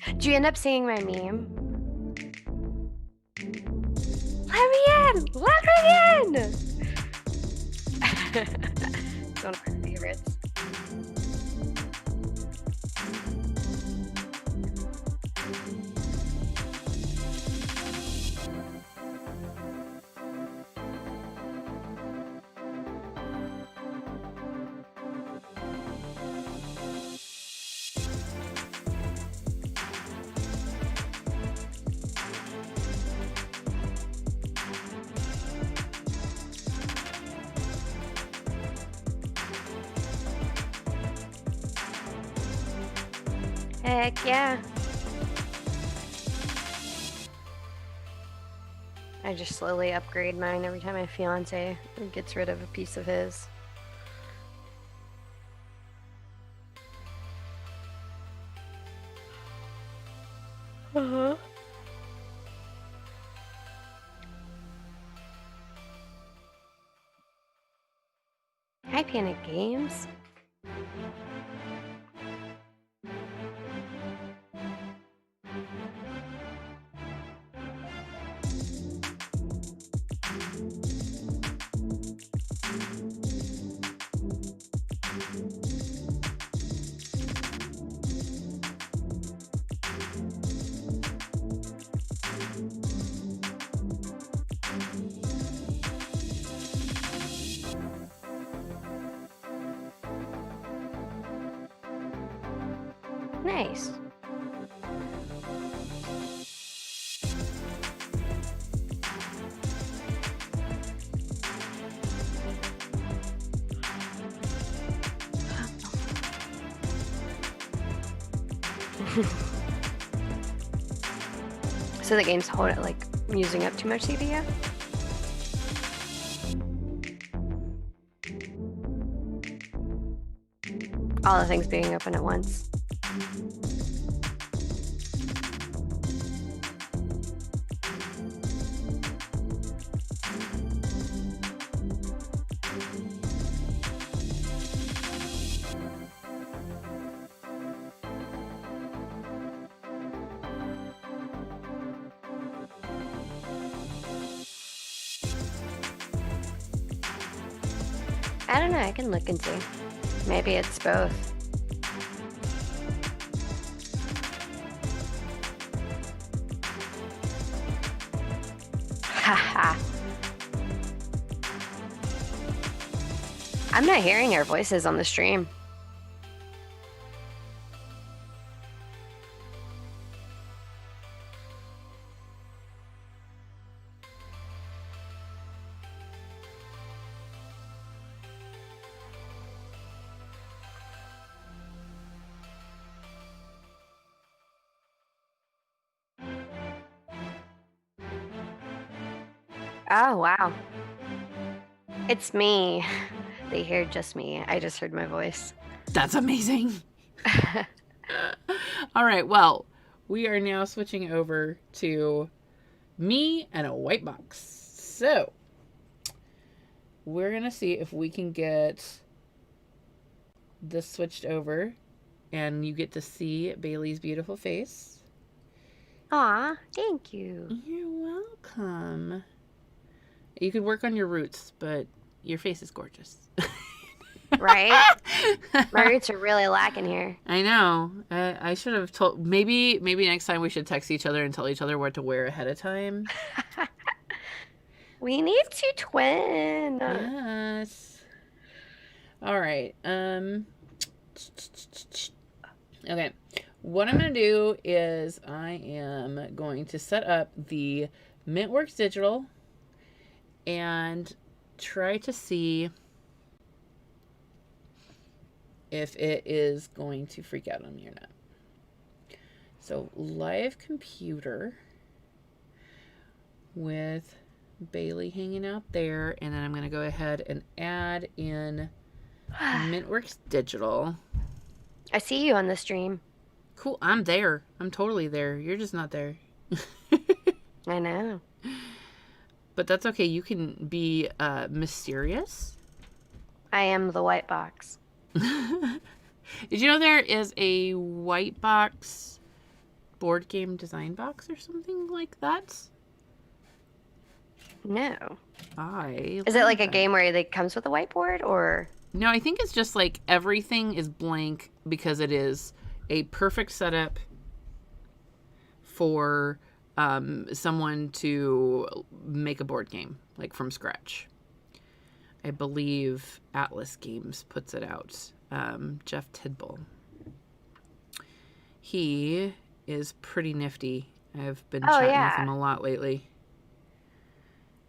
Did you end up seeing my meme? Let me in! Let me in! It's one of my favorites. Heck yeah. I just slowly upgrade mine every time my fiance gets rid of a piece of his. Uh-huh. Hi, Panic Games. Nice. So the game's like using up too much CPU? All the things being open at once. I don't know, I can look and see. Maybe it's both. Haha. I'm not hearing our voices on the stream. Oh, wow. It's me. They hear just me. I just heard my voice. That's amazing. All right, well, we are now switching over to me and a white box. So, we're going to see if we can get this switched over and you get to see Bailey's beautiful face. Aw, thank you. You're welcome. You could work on your roots, but your face is gorgeous. Right? My roots are really lacking here. I know. I should have told. Maybe next time we should text each other and tell each other what to wear ahead of time. We need to twin. Yes. All right. Okay. What I'm going to do is I am going to set up the Mintworks Digital and try to see if it is going to freak out on me or not. So live computer with Bailey hanging out there, and then I'm going to go ahead and add in Mintworks Digital. I see you on the stream. Cool. I'm there. I'm totally there. You're just not there. I know. But that's okay. You can be mysterious. I am the white box. Did you know there is a white box board game design box or something like that? No. Is it like a game where it comes with a whiteboard or? No, I think it's just like everything is blank because it is a perfect setup for someone to make a board game, like from scratch. I believe Atlas Games puts it out. Jeff Tidball. He is pretty nifty. I've been chatting with him a lot lately.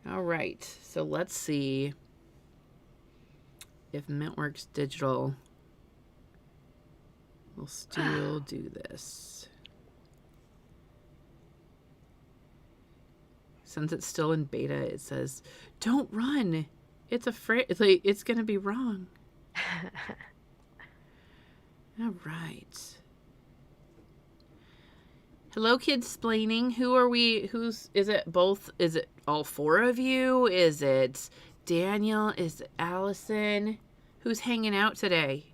All right, so let's see if Mintworks Digital will still do this. Since it's still in beta, it says, "Don't run. It's afraid. It's gonna be wrong." All right. Hello, kids splaining. Who are we? Is it both? Is it all four of you? Is it Daniel? Is it Allison? Who's hanging out today?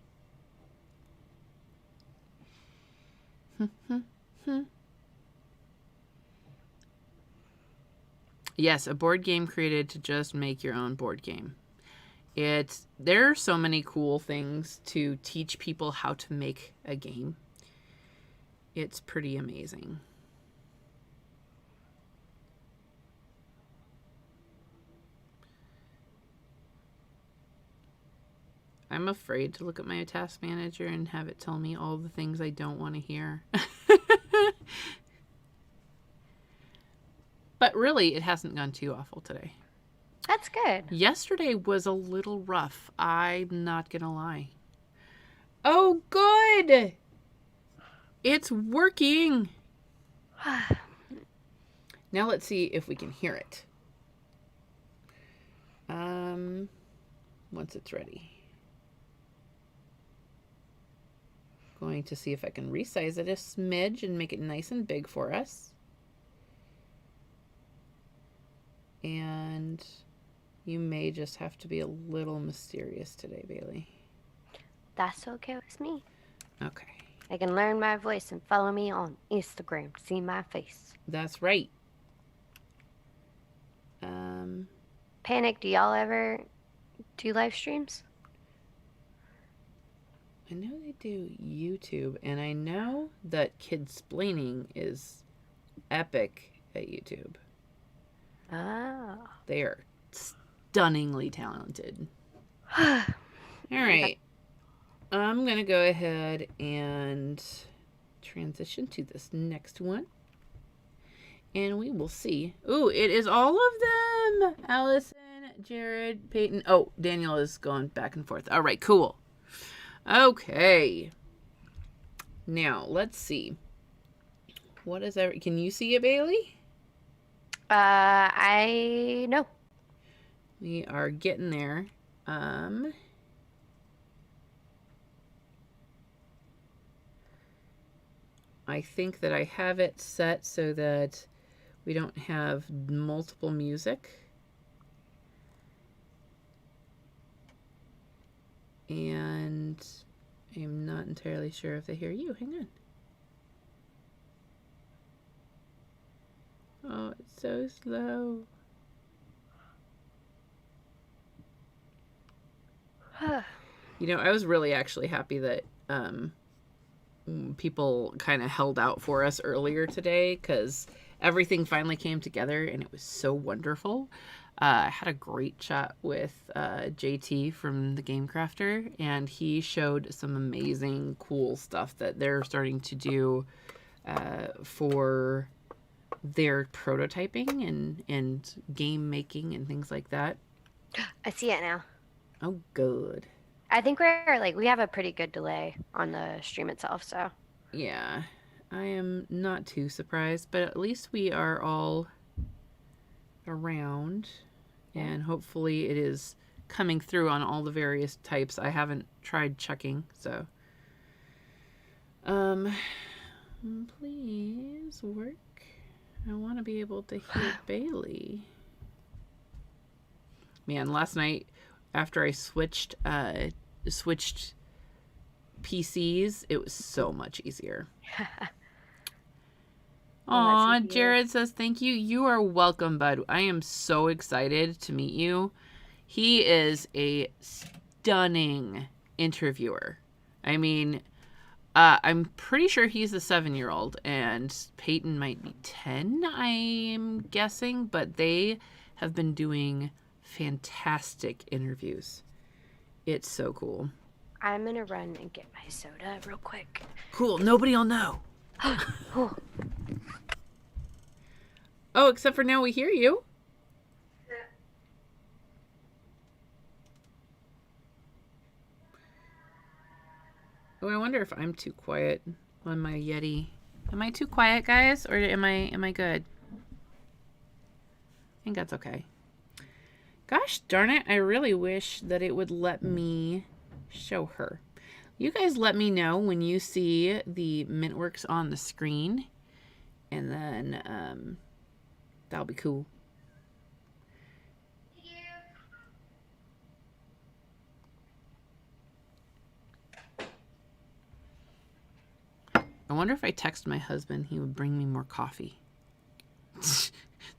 Yes, a board game created to just make your own board game. There are so many cool things to teach people how to make a game. It's pretty amazing. I'm afraid to look at my task manager and have it tell me all the things I don't want to hear. But really, it hasn't gone too awful today. That's good. Yesterday was a little rough. I'm not going to lie. Oh, good. It's working. Now let's see if we can hear it. Once it's ready. Going to see if I can resize it a smidge and make it nice and big for us. And you may just have to be a little mysterious today, Bailey. That's okay with me. Okay. I can learn my voice and follow me on Instagram to see my face. That's right. Panic, do y'all ever do live streams? I know they do YouTube, and I know that Kidsplaining is epic at YouTube. Oh. They are stunningly talented. All right. I'm going to go ahead and transition to this next one. And we will see. Ooh, it is all of them. Allison, Jared, Peyton. Oh, Daniel is going back and forth. All right, cool. Okay. Now, let's see. What is that? Can you see it, Bailey? I know. We are getting there. I think that I have it set so that we don't have multiple music. And I'm not entirely sure if they hear you. Hang on. Oh, it's so slow. You know, I was really actually happy that people kind of held out for us earlier today because everything finally came together and it was so wonderful. I had a great chat with JT from the Game Crafter, and he showed some amazing cool stuff that they're starting to do for their prototyping and game making and things like that. I see it now. Oh, good. I think we have a pretty good delay on the stream itself, so. Yeah, I am not too surprised, but at least we are all around, and hopefully it is coming through on all the various types. I haven't tried checking, so. Please work. I want to be able to hear Bailey. Man, last night after I switched PCs, it was so much easier. Aw, Jared says thank you. You are welcome, bud. I am so excited to meet you. He is a stunning interviewer. I mean, I'm pretty sure he's a 7-year-old, and Peyton might be 10, I am guessing, but they have been doing fantastic interviews. It's so cool. I'm gonna run and get my soda real quick. Cool. Nobody will know. Oh, except for now we hear you. Oh, I wonder if I'm too quiet on my Yeti. Am I too quiet, guys, or am I good? I think that's okay. Gosh darn it, I really wish that it would let me show her. You guys let me know when you see the Mintworks on the screen, and then that'll be cool. I wonder if I text my husband, he would bring me more coffee. It's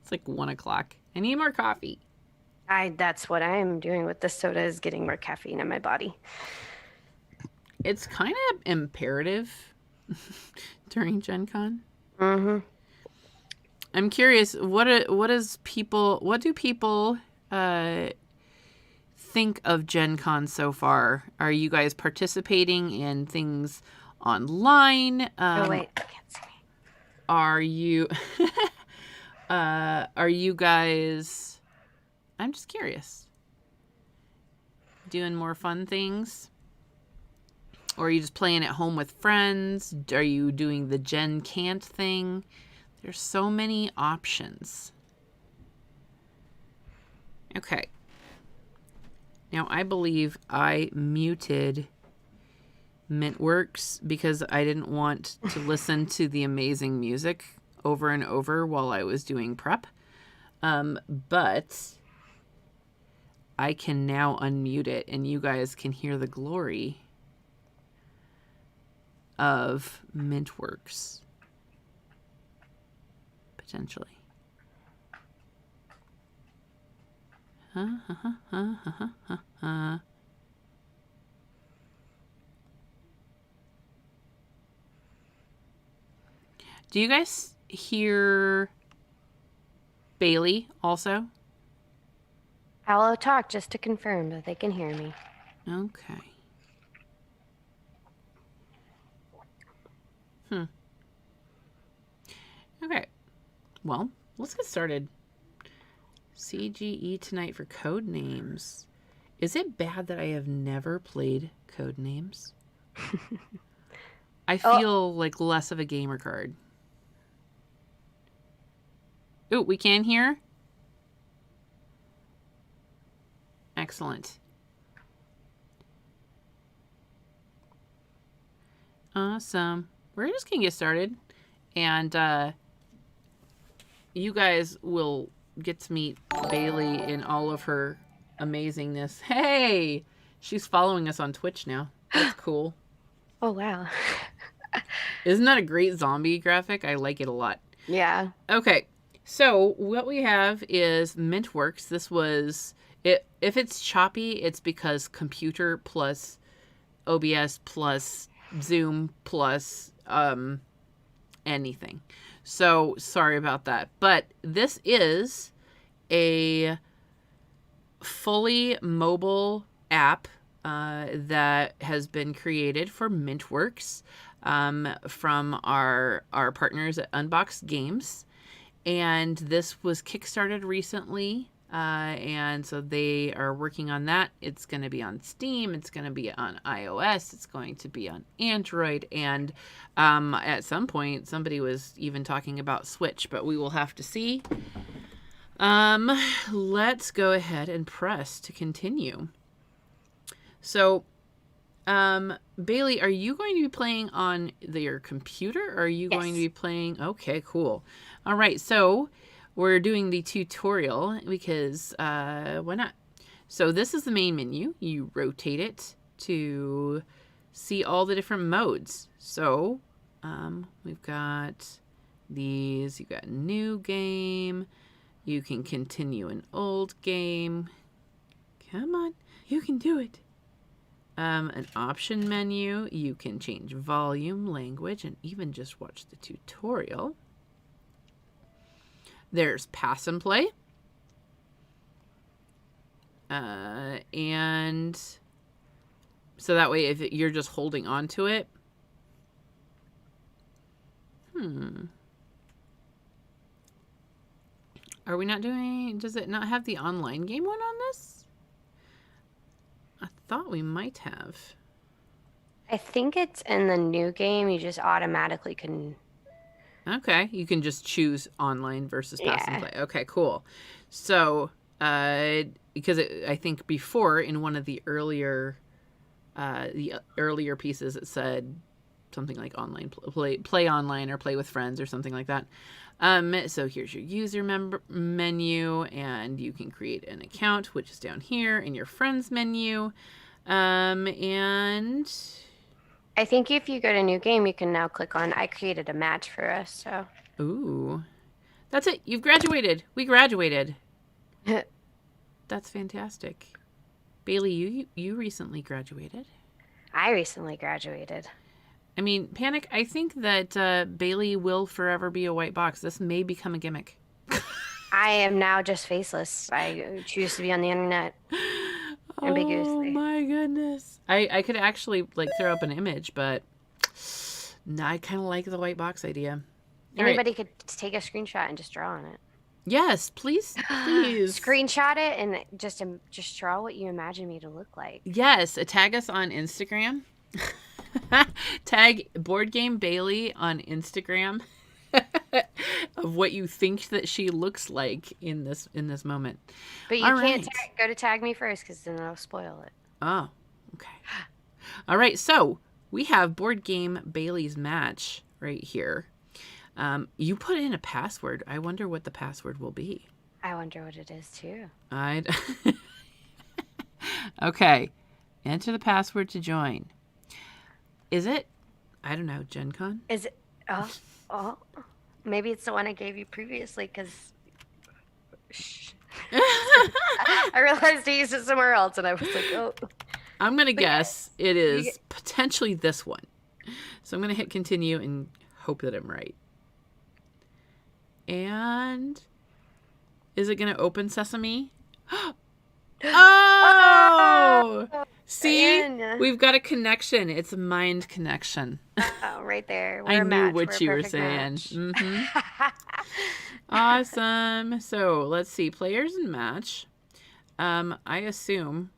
like 1 o'clock. I need more coffee. That's what I'm doing with this soda, is getting more caffeine in my body. It's kind of imperative during GenCon. Mm-hmm. I'm curious, what do people think of Gen Con so far? Are you guys participating in things online? Oh wait, I can't see me. Are you are you guys, I'm just curious, doing more fun things? Or are you just playing at home with friends? Are you doing the Gen Can't thing? There's so many options. Okay. Now, I believe I muted Mintworks because I didn't want to listen to the amazing music over and over while I was doing prep. But I can now unmute it and you guys can hear the glory of Mintworks. Potentially. Do you guys hear Bailey also? I'll talk just to confirm that they can hear me. Okay. Okay. Well, let's get started. CGE tonight for code names. Is it bad that I have never played code names? I feel like less of a gamer card. Ooh, we can hear? Excellent. Awesome. We're just gonna get started. And you guys will get to meet Bailey in all of her amazingness. Hey! She's following us on Twitch now. That's cool. Oh, wow. Isn't that a great zombie graphic? I like it a lot. Yeah. Okay. So what we have is Mintworks. This was it. If it's choppy, it's because computer plus OBS plus Zoom plus anything. So sorry about that. But this is a fully mobile app that has been created for Mintworks from our partners at Unboxed Games. And this was kickstarted recently. And so they are working on that. It's going to be on Steam. It's going to be on iOS. It's going to be on Android. And at some point, somebody was even talking about Switch, but we will have to see. Let's go ahead and press to continue. So, Bailey, are you going to be playing on your computer or are you going to be playing? Okay, cool. All right. So we're doing the tutorial because, why not? So this is the main menu. You rotate it to see all the different modes. So, we've got these, you've got new game. You can continue an old game. Come on, you can do it. An option menu. You can change volume, language, and even just watch the tutorial. There's pass and play. And so that way if you're just holding on to it. Are we not doing, does it not have the online game one on this? I thought we might have. I think it's in the new game. You just automatically can. Okay, you can just choose online versus pass and play. Okay, cool. So, because I think before in one of the earlier pieces, it said something like online play online or play with friends or something like that. So here's your user menu, and you can create an account, which is down here in your friends menu, and I think if you go to new game, you can now click on I created a match for us. So. Ooh, that's it. You've graduated. We graduated. That's fantastic. Bailey, you recently graduated. I recently graduated. I mean, Panic, I think that Bailey will forever be a white box. This may become a gimmick. I am now just faceless. I choose to be on the internet. ambiguously. Oh my goodness. I could actually like throw up an image, but no, I kind of like the white box idea. All Anybody right. could take a screenshot and just draw on it. Yes, please, please. Screenshot it and just draw what you imagine me to look like. Yes, tag us on Instagram. Tag Board Game Bailey on Instagram of what you think that she looks like in this moment. But you All can't right. go to tag me first because then I'll spoil it. Oh, okay. All right, so we have Board Game Bailey's match right here. You put in a password. I wonder what the password will be. I wonder what it is too. Okay. Enter the password to join. Is it? I don't know. GenCon? Is it? Oh. Maybe it's the one I gave you previously because I realized I used it somewhere else and I was like, oh. I'm going to guess it is potentially this one. So I'm going to hit continue and hope that I'm right. And is it going to open Sesame? Oh! See? We've got a connection. It's a mind connection. Oh, right there. I knew what you were saying. Mm-hmm. Awesome. So let's see. Players and match. I assume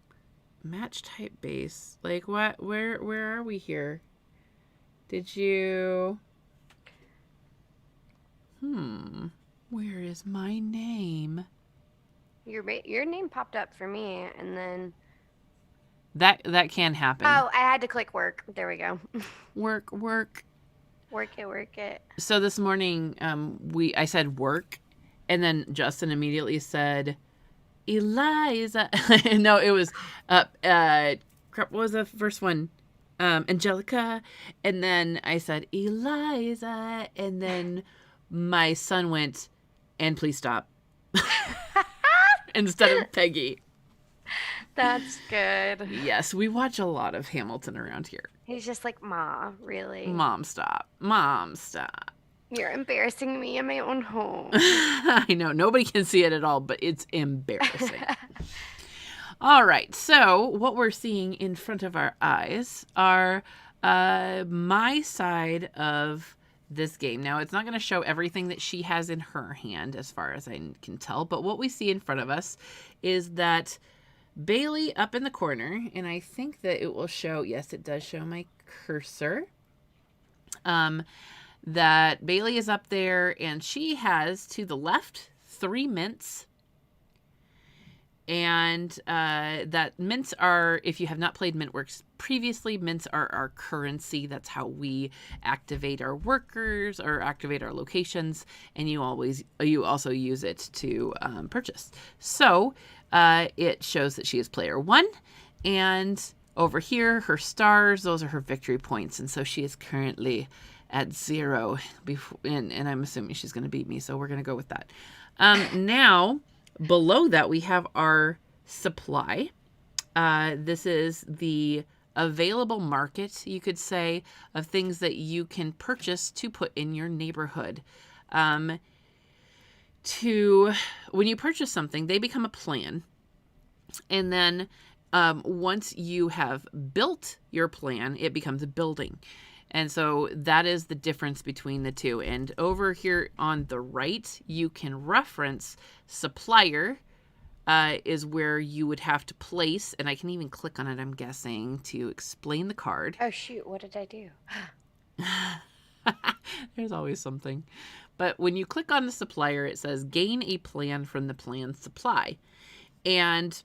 match type base. Like what? Where are we here? Did you? Where is my name? Your name popped up for me, and then that can happen. Oh, I had to click work. There we go. Work. Work it. So this morning, I said work, and then Justin immediately said, Eliza. No, it was crap. What was the first one? Angelica, and then I said Eliza, and then my son went, and please stop. Instead of Peggy. That's good. Yes, we watch a lot of Hamilton around here. He's just like, Ma, really? Mom, stop. Mom, stop. You're embarrassing me in my own home. I know. Nobody can see it at all, but it's embarrassing. All right. So what we're seeing in front of our eyes are my side of this game. Now, it's not going to show everything that she has in her hand as far as I can tell, but what we see in front of us is that Bailey up in the corner, and I think that it will show, yes, it does show my cursor, that Bailey is up there, and she has to the left 3 mints, and that mints are, if you have not played Mintworks previously, mints are our currency. That's how we activate our workers or activate our locations, and you also use it to purchase. So it shows that she is player 1, and over here her stars, those are her victory points, and so she is currently at 0 and I'm assuming she's going to beat me, so we're going to go with that. Now below that, we have our supply. This is the available market, you could say, of things that you can purchase to put in your neighborhood. When you purchase something, they become a plan. And then once you have built your plan, it becomes a building. And so that is the difference between the two. And over here on the right, you can reference supplier is where you would have to place, and I can even click on it, I'm guessing, to explain the card. Oh, shoot. What did I do? There's always something. But when you click on the supplier, it says gain a plan from the plan supply. And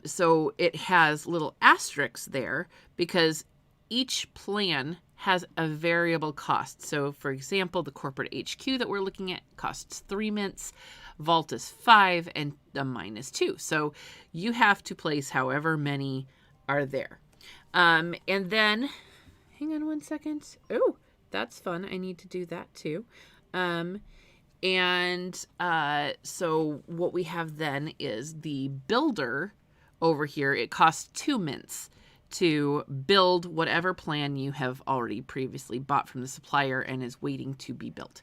so it has little asterisks there because each plan has a variable cost. So for example, the corporate HQ that we're looking at costs 3 mints, Vault is 5, and the mine is 2. So you have to place however many are there. And then, hang on one second. Oh, that's fun. I need to do that too. So what we have then is the builder over here. It costs 2 mints to build whatever plan you have already previously bought from the supplier and is waiting to be built.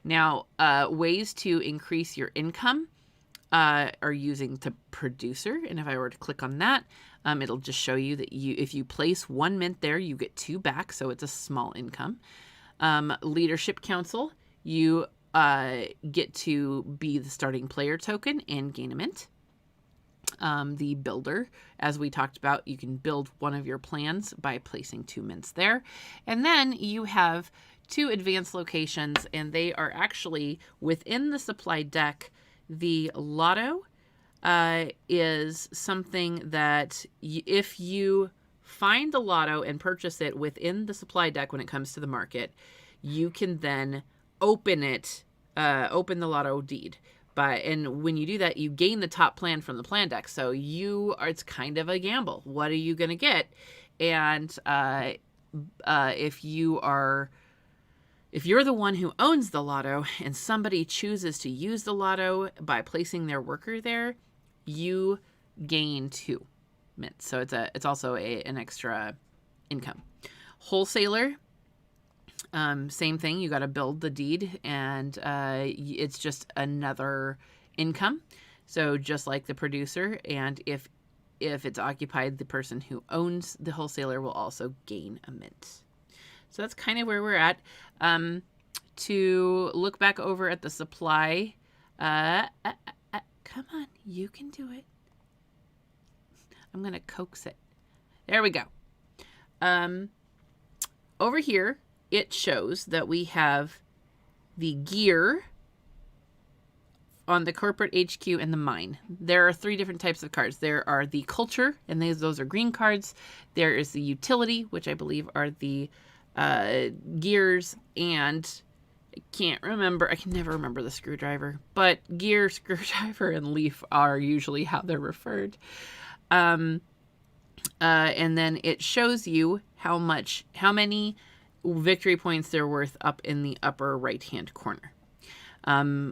Now, ways to increase your income. are using the producer. And if I were to click on that, it'll just show you that if you place 1 mint there, you get 2 back. So it's a small income. Leadership Council, you get to be the starting player token and gain a mint. The builder, as we talked about, you can build one of your plans by placing 2 mints there. And then you have 2 advanced locations, and they are actually within the supply deck. The lotto is something that if you find the lotto and purchase it within the supply deck when it comes to the market, you can then open it, open the lotto deed. And when you do that, you gain the top plan from the plan deck. So it's kind of a gamble. What are you going to get? And if you're the one who owns the lotto and somebody chooses to use the lotto by placing their worker there, you gain 2 mints. So it's also an extra income. Wholesaler, same thing. You got to build the deed, and it's just another income. So just like the producer, and if it's occupied, the person who owns the wholesaler will also gain a mint. So that's kind of where we're at. To look back over at the supply, come on, you can do it. I'm going to coax it. There we go. Over here, it shows that we have the gear on the corporate HQ and the mine. There are 3 different types of cards. There are the culture, and those are green cards. There is the utility, which I believe are the gears, and I can never remember the screwdriver, but gear, screwdriver, and leaf are usually how they're referred. And then it shows you how many victory points they're worth up in the upper right hand corner.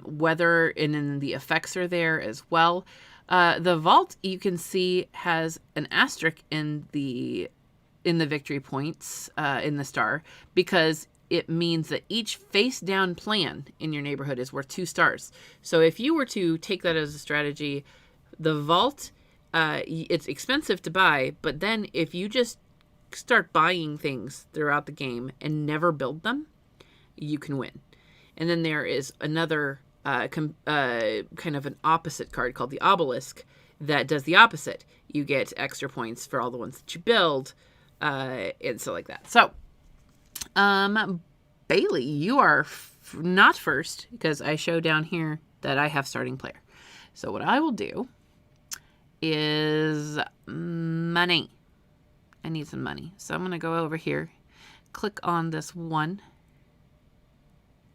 Whether and then the effects are there as well. The vault, you can see, has an asterisk in the victory points in the star, because it means that each face down plan in your neighborhood is worth 2 stars. So if you were to take that as a strategy, the vault, it's expensive to buy, but then if you just start buying things throughout the game and never build them, you can win. And then there is another kind of an opposite card called the obelisk that does the opposite. You get extra points for all the ones that you build, and so like that. So, Bailey, you are not first, because I show down here that I have starting player. So what I will do is money. I need some money. So I'm going to go over here, click on this 1.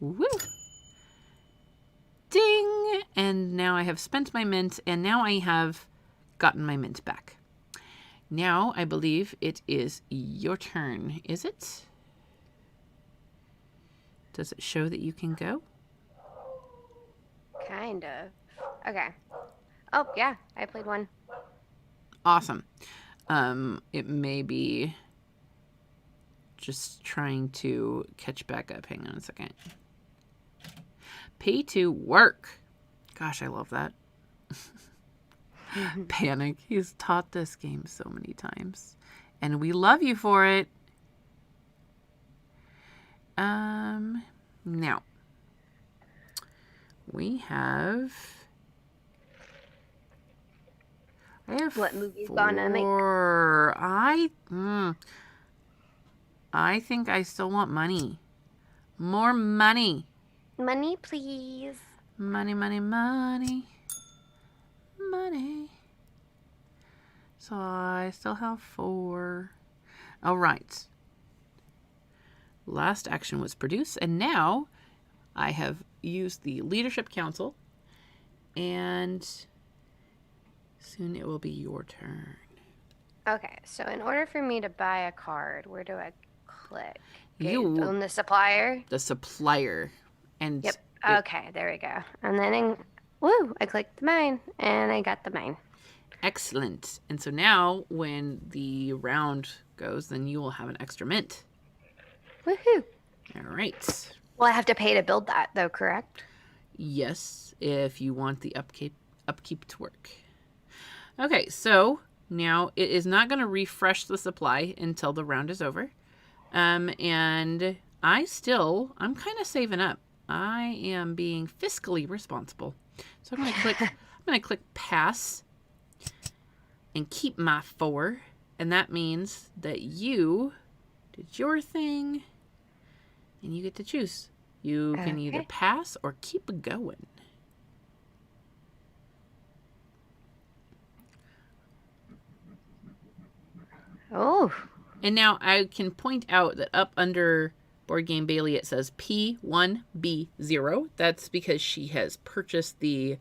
Woo! Ding! And now I have spent my mint, and now I have gotten my mint back. Now I believe it is your turn. Is it? Does it show that you can go? Kind of. Okay. Oh, yeah. I played 1. Awesome. It may be just trying to catch back up. Hang on a second. Pay to work. Gosh, I love that. Panic. He's taught this game so many times, and we love you for it. Now we have. I have what movie's 4. gonna make? I think I still want money. More money. Money, please. Money, money, money. Money. So I still have 4. All right. Last action was produce, and now I have used the Leadership Council, and soon it will be your turn. Okay, so in order for me to buy a card, where do I click? You own the supplier? The supplier. And yep. Okay, there we go. And then, I clicked the mine, and I got the mine. Excellent. And so now, when the round goes, then you will have an extra mint. Woohoo! All right. Well, I have to pay to build that, though, correct? Yes, if you want the upkeep to work. Okay, so now it is not going to refresh the supply until the round is over. And I'm kind of saving up. I am being fiscally responsible. So I'm going to click pass and keep my 4. And that means that you did your thing and you get to choose. You can either pass or keep going. Oh. And now I can point out that up under Board Game Bailey it says P1B0. That's because she has purchased the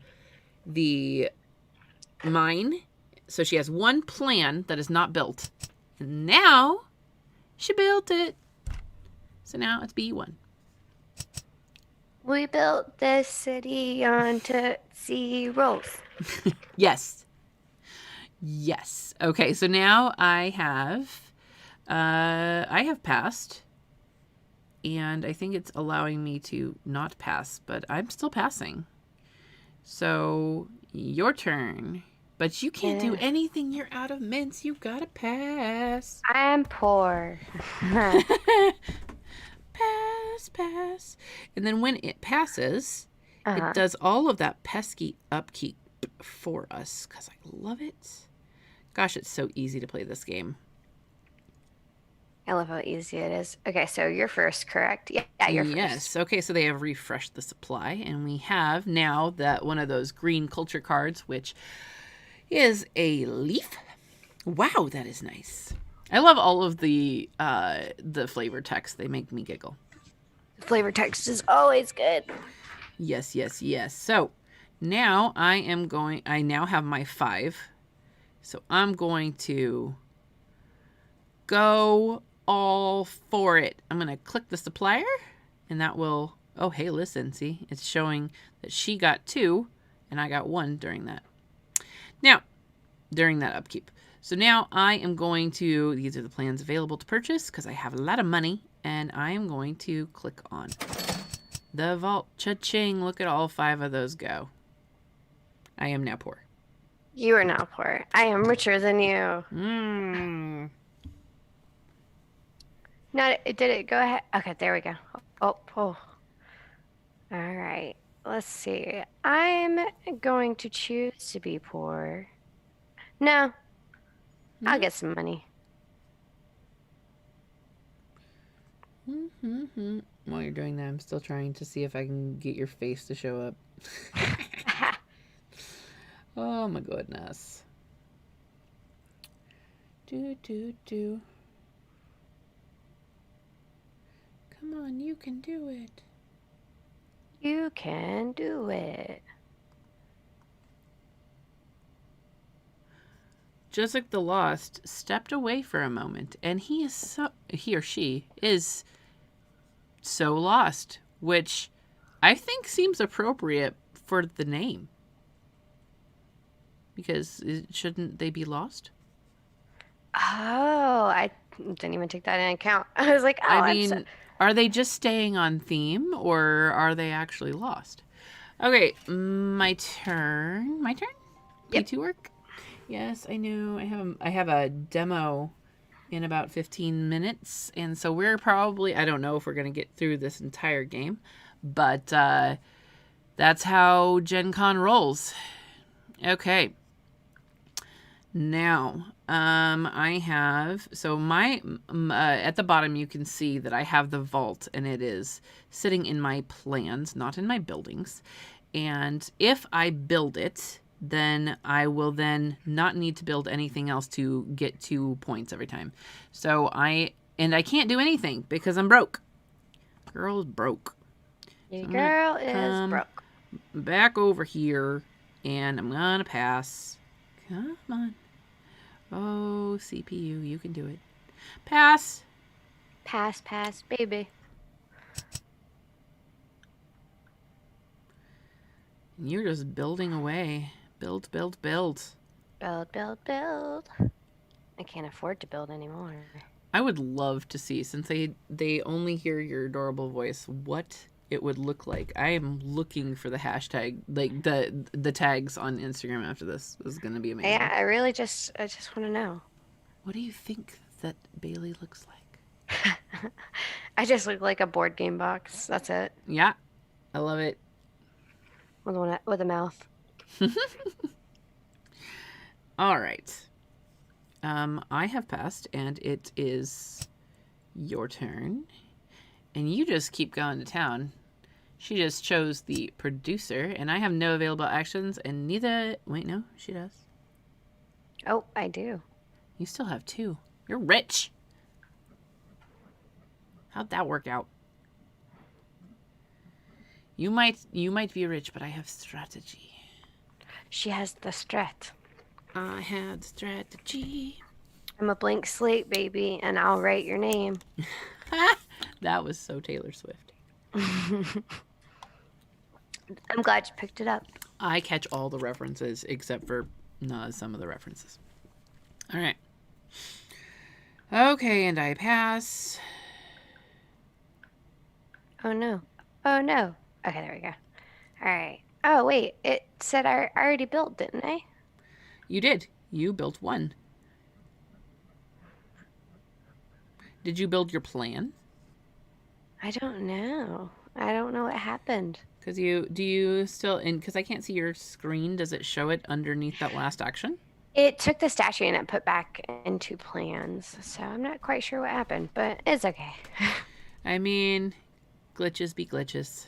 mine. So she has one plan that is not built. And now she built it. So now it's B1. We built this city on Tootsie Rolls. Yes. Yes. Okay, so now I have passed. And I think it's allowing me to not pass, but I'm still passing. So your turn. But you can't do anything. You're out of mints. You gotta pass. I'm poor. Pass. And then when it passes, it does all of that pesky upkeep for us. Because I love it. Gosh, it's so easy to play this game. I love how easy it is. Okay, so you're first, correct? Yeah, you're first. Yes. Okay, so they have refreshed the supply. And we have now that one of those green culture cards, which is a leaf. Wow, that is nice. I love all of the flavor text. They make me giggle. Flavor text is always good. Yes. So now I now have my 5. So I'm going to go all for it. I'm going to click the supplier and that will, oh, hey, listen, see, it's showing that she got 2 and I got 1 during that. Now, during that upkeep. So now I am going to, these are the plans available to purchase because I have a lot of money, and I am going to click on the vault. Cha-ching, look at all 5 of those go. I am now poor. You are now poor. I am richer than you. No, did it go ahead? Okay, there we go. Oh. All right. Let's see. I'm going to choose to be poor. No. I'll get some money. While you're doing that, I'm still trying to see if I can get your face to show up. Oh my goodness. Do. Come on, you can do it. You can do it. Just like the Lost stepped away for a moment, and he or she is so lost, which I think seems appropriate for the name. Because shouldn't they be lost? Oh, I didn't even take that into account. I was like, oh, I mean, are they just staying on theme, or are they actually lost? Okay, my turn. Yep. P2 work? Yes, I know. I have a demo in about 15 minutes, and so we're probably, I don't know if we're going to get through this entire game, but that's how GenCon rolls. Okay. Now, I have, so my, at the bottom you can see that I have the vault, and it is sitting in my plans, not in my buildings. And if I build it, then I will then not need to build anything else to get 2 points every time. So I can't do anything because I'm broke. Girl is broke. Your girl is broke. Back over here, and I'm gonna pass. Come on. Oh, CPU, you can do it. Pass. Pass, baby. You're just building away. Build. Build. I can't afford to build anymore. I would love to see, since they only hear your adorable voice, what it would look like. I am looking for the hashtag, like the tags on Instagram after this. This is going to be amazing. Yeah, I just want to know. What do you think that Bailey looks like? I just look like a board game box. That's it. Yeah, I love it. With a mouth. All right. I have passed, and it is your turn. And you just keep going to town. She just chose the producer, and I have no available actions, and neither... Wait, no, she does. Oh, I do. You still have 2. You're rich. How'd that work out? You might be rich, but I have strategy. She has the strat. I have strategy. I'm a blank slate, baby, and I'll write your name. That was so Taylor Swift. I'm glad you picked it up. I catch all the references except for some of the references. All right. Okay, and I pass. Oh, no. Oh, no. Okay, there we go. All right. Oh, wait. It said I already built, didn't I? You did. You built 1. Did you build your plan? I don't know. I don't know what happened. Because do you still, because I can't see your screen, does it show it underneath that last action? It took the statue and it put back into plans. So I'm not quite sure what happened, but it's okay. I mean, glitches be glitches.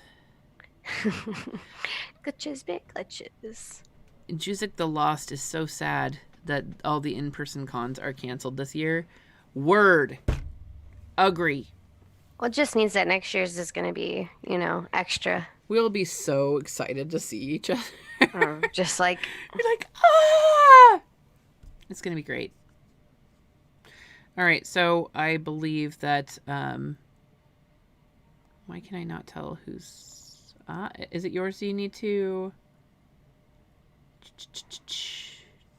Glitches be glitches. Juzik the Lost is so sad that all the in-person cons are canceled this year. Word. Agree. Well, it just means that next year's is going to be, extra. We'll be so excited to see each other. Just like... You're like, ah! It's going to be great. All right, so I believe that... why can I not tell who's... is it yours? Do you need to...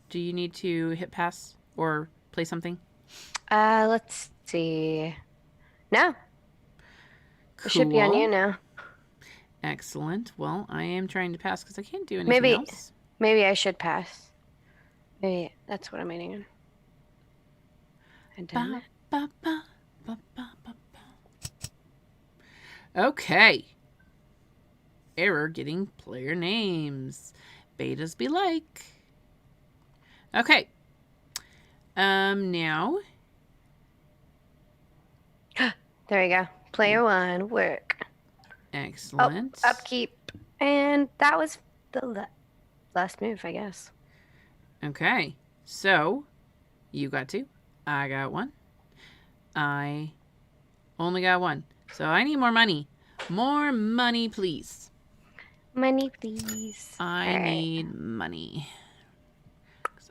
Do you need to hit pass or play something? Let's see. No. Cool. It should be on you now. Excellent. Well, I am trying to pass because I can't do anything else. Maybe I should pass. Maybe that's what I'm waiting on. And done it. Okay. Error getting player names. Betas be like. Okay. Now. There we go. Player 1, work. Excellent. Oh, upkeep. And that was the last move, I guess. Okay. So, you got 2. I got 1. I only got 1. So I need more money. More money, please. Money, please. I need money.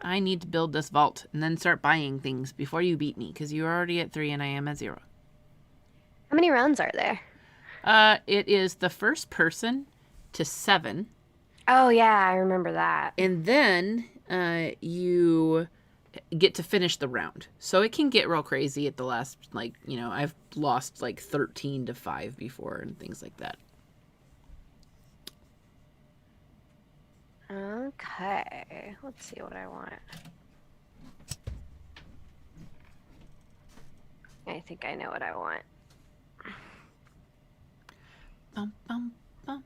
I need to build this vault and then start buying things before you beat me, because you're already at 3 and I am at 0. How many rounds are there? It is the first person to 7. Oh, yeah, I remember that. And then you get to finish the round. So it can get real crazy at the last, I've lost 13 to 5 before and things like that. Okay, let's see what I want. I think I know what I want. Bum, bum, bum.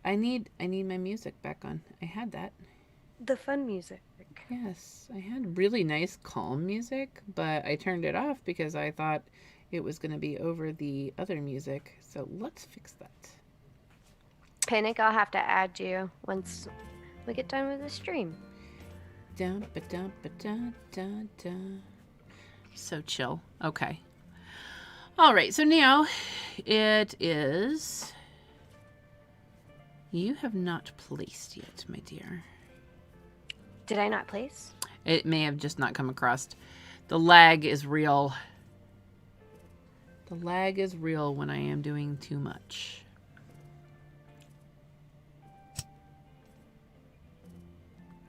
I need my music back on. I had that. The fun music. Yes, I had really nice calm music, but I turned it off because I thought it was going to be over the other music. So let's fix that. Panic, I'll have to add you once we get done with the stream. Dun, ba, dun, ba, dun, dun, dun. So chill. Okay. All right, so now it is... You have not placed yet, my dear. Did I not place? It may have just not come across. The lag is real. The lag is real when I am doing too much.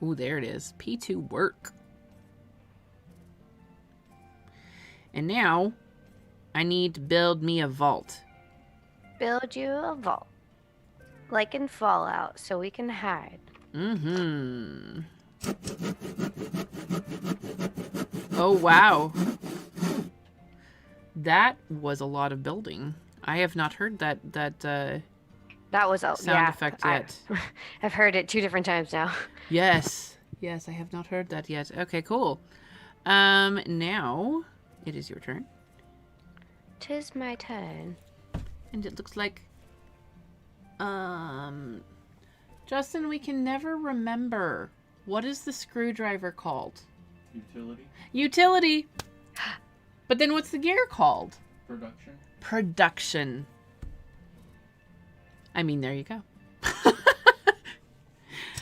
Ooh, there it is. P2 work. And now I need to build me a vault. build you a vault, like in Fallout, so we can hide. Mm-hmm. Oh, wow. That was a lot of building. I have not heard that That was a sound effect yet. I've heard it 2 different times now. Yes. Yes, I have not heard that yet. Okay, cool. Now it is your turn. 'Tis my turn. And it looks like Justin, we can never remember. What is the screwdriver called? Utility. But then what's the gear called? Production. I mean, there you go.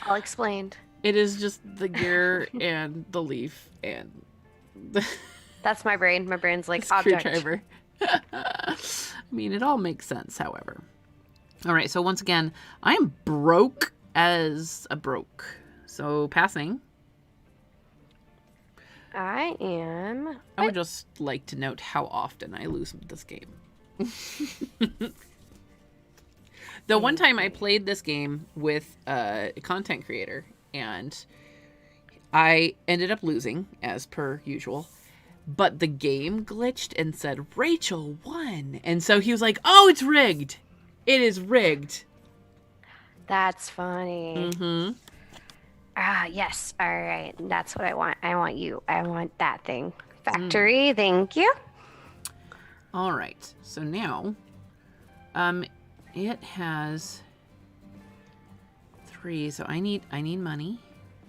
All explained. It is just the gear and the leaf and the That's my brain. My brain's like object. screwdriver. I mean, it all makes sense, however. All right, so once again, I am broke as a broke. So passing. I am. I would just like to note how often I lose this game. The one time I played this game with a content creator, and I ended up losing, as per usual. But the game glitched and said, Rachel won. And so he was like, oh, it's rigged. It is rigged. That's funny. Mm-hmm. Yes. All right. That's what I want. I want you. I want that thing. Factory. Thank you. All right. So now, it has 3. So I need money.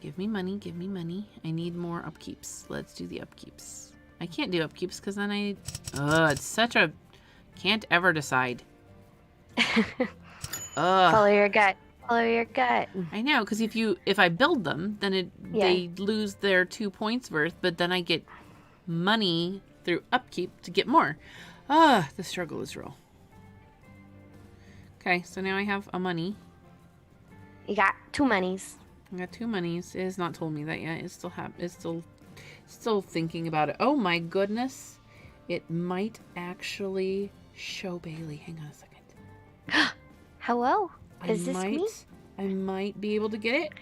Give me money. Give me money. I need more upkeeps. Let's do the upkeeps. I can't do upkeeps because then it's such a, can't ever decide. Follow your gut. Follow your gut. I know, because if I build them, then they lose their 2 points worth, but then I get money through upkeep to get more. The struggle is real. Okay, so now I have a money. You got 2 monies. I got 2 monies. It has not told me that yet. It's still thinking about it. Oh my goodness. It might actually show Bailey. Hang on a second. Hello? Is this me? I might be able to get it.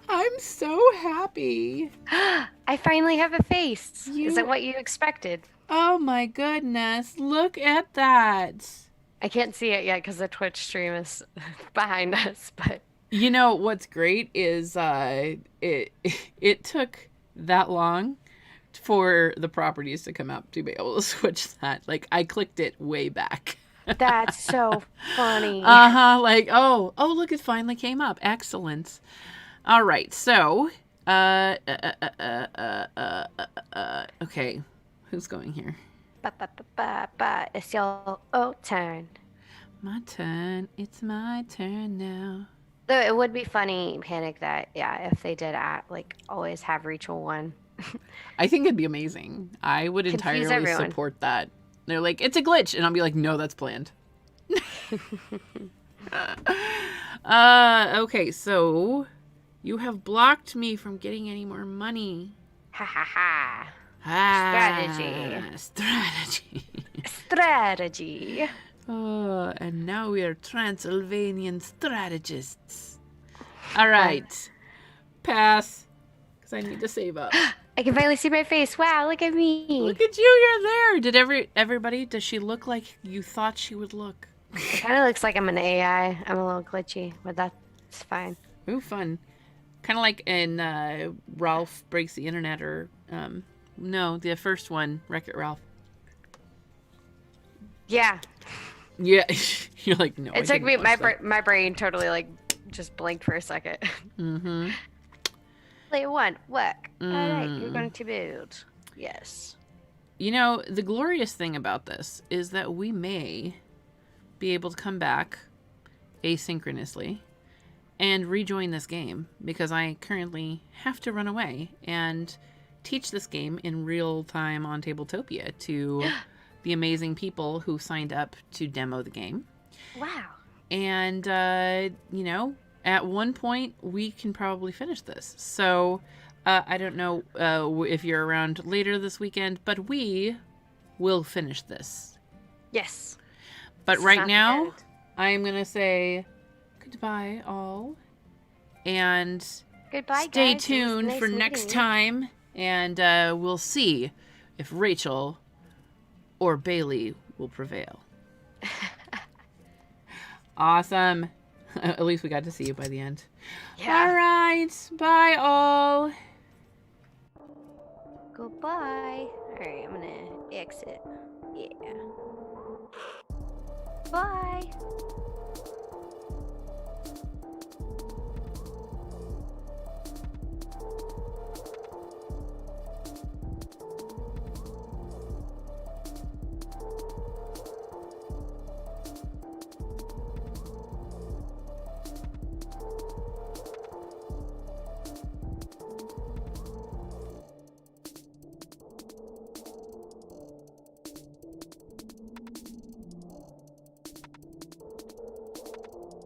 I'm so happy. I finally have a face. Is that what you expected? Oh my goodness. Look at that. I can't see it yet because the Twitch stream is behind us, but you know what's great is it took that long for the properties to come up to be able to switch that. Like, I clicked it way back. That's so funny. Like, oh, look, it finally came up. Excellent. All right, so okay, who's going here? It's your turn. My turn. It's my turn now. Though it would be funny, Panic, that if they did always have Rachel won. I think it'd be amazing. I would entirely support that. They're like, it's a glitch, and I'll be like, no, that's planned. Okay, so you have blocked me from getting any more money. Ha ha ha. Strategy. Oh, and now we are Transylvanian strategists. All right. Pass. Because I need to save up. I can finally see my face. Wow, look at me. Look at you. You're there. Did everybody, does she look like you thought she would look? It kind of looks like I'm an AI. I'm a little glitchy, but that's fine. Ooh, fun. Kind of like in Ralph Breaks the Internet, or no, the first one, Wreck-It Ralph. Yeah. Yeah. You're like, no. It took me, my brain totally just blinked for a second. Mm-hmm. Play 1, work. All right, you're going to build. Yes. You know, the glorious thing about this is that we may be able to come back asynchronously and rejoin this game, because I currently have to run away and teach this game in real time on Tabletopia to the amazing people who signed up to demo the game. Wow. And, you know, at one point we can probably finish this. So I don't know if you're around later this weekend, but we we'll finish this. Yes. But This is right not the now, end. I'm going to say goodbye, all. And Goodbye, stay guys. It was tuned nice for meeting next you. time. And we'll see if Rachel or Bailey will prevail. Awesome. At least we got to see you by the end. Yeah. All right. Bye, all. Goodbye. All right, I'm gonna exit. Yeah. Bye.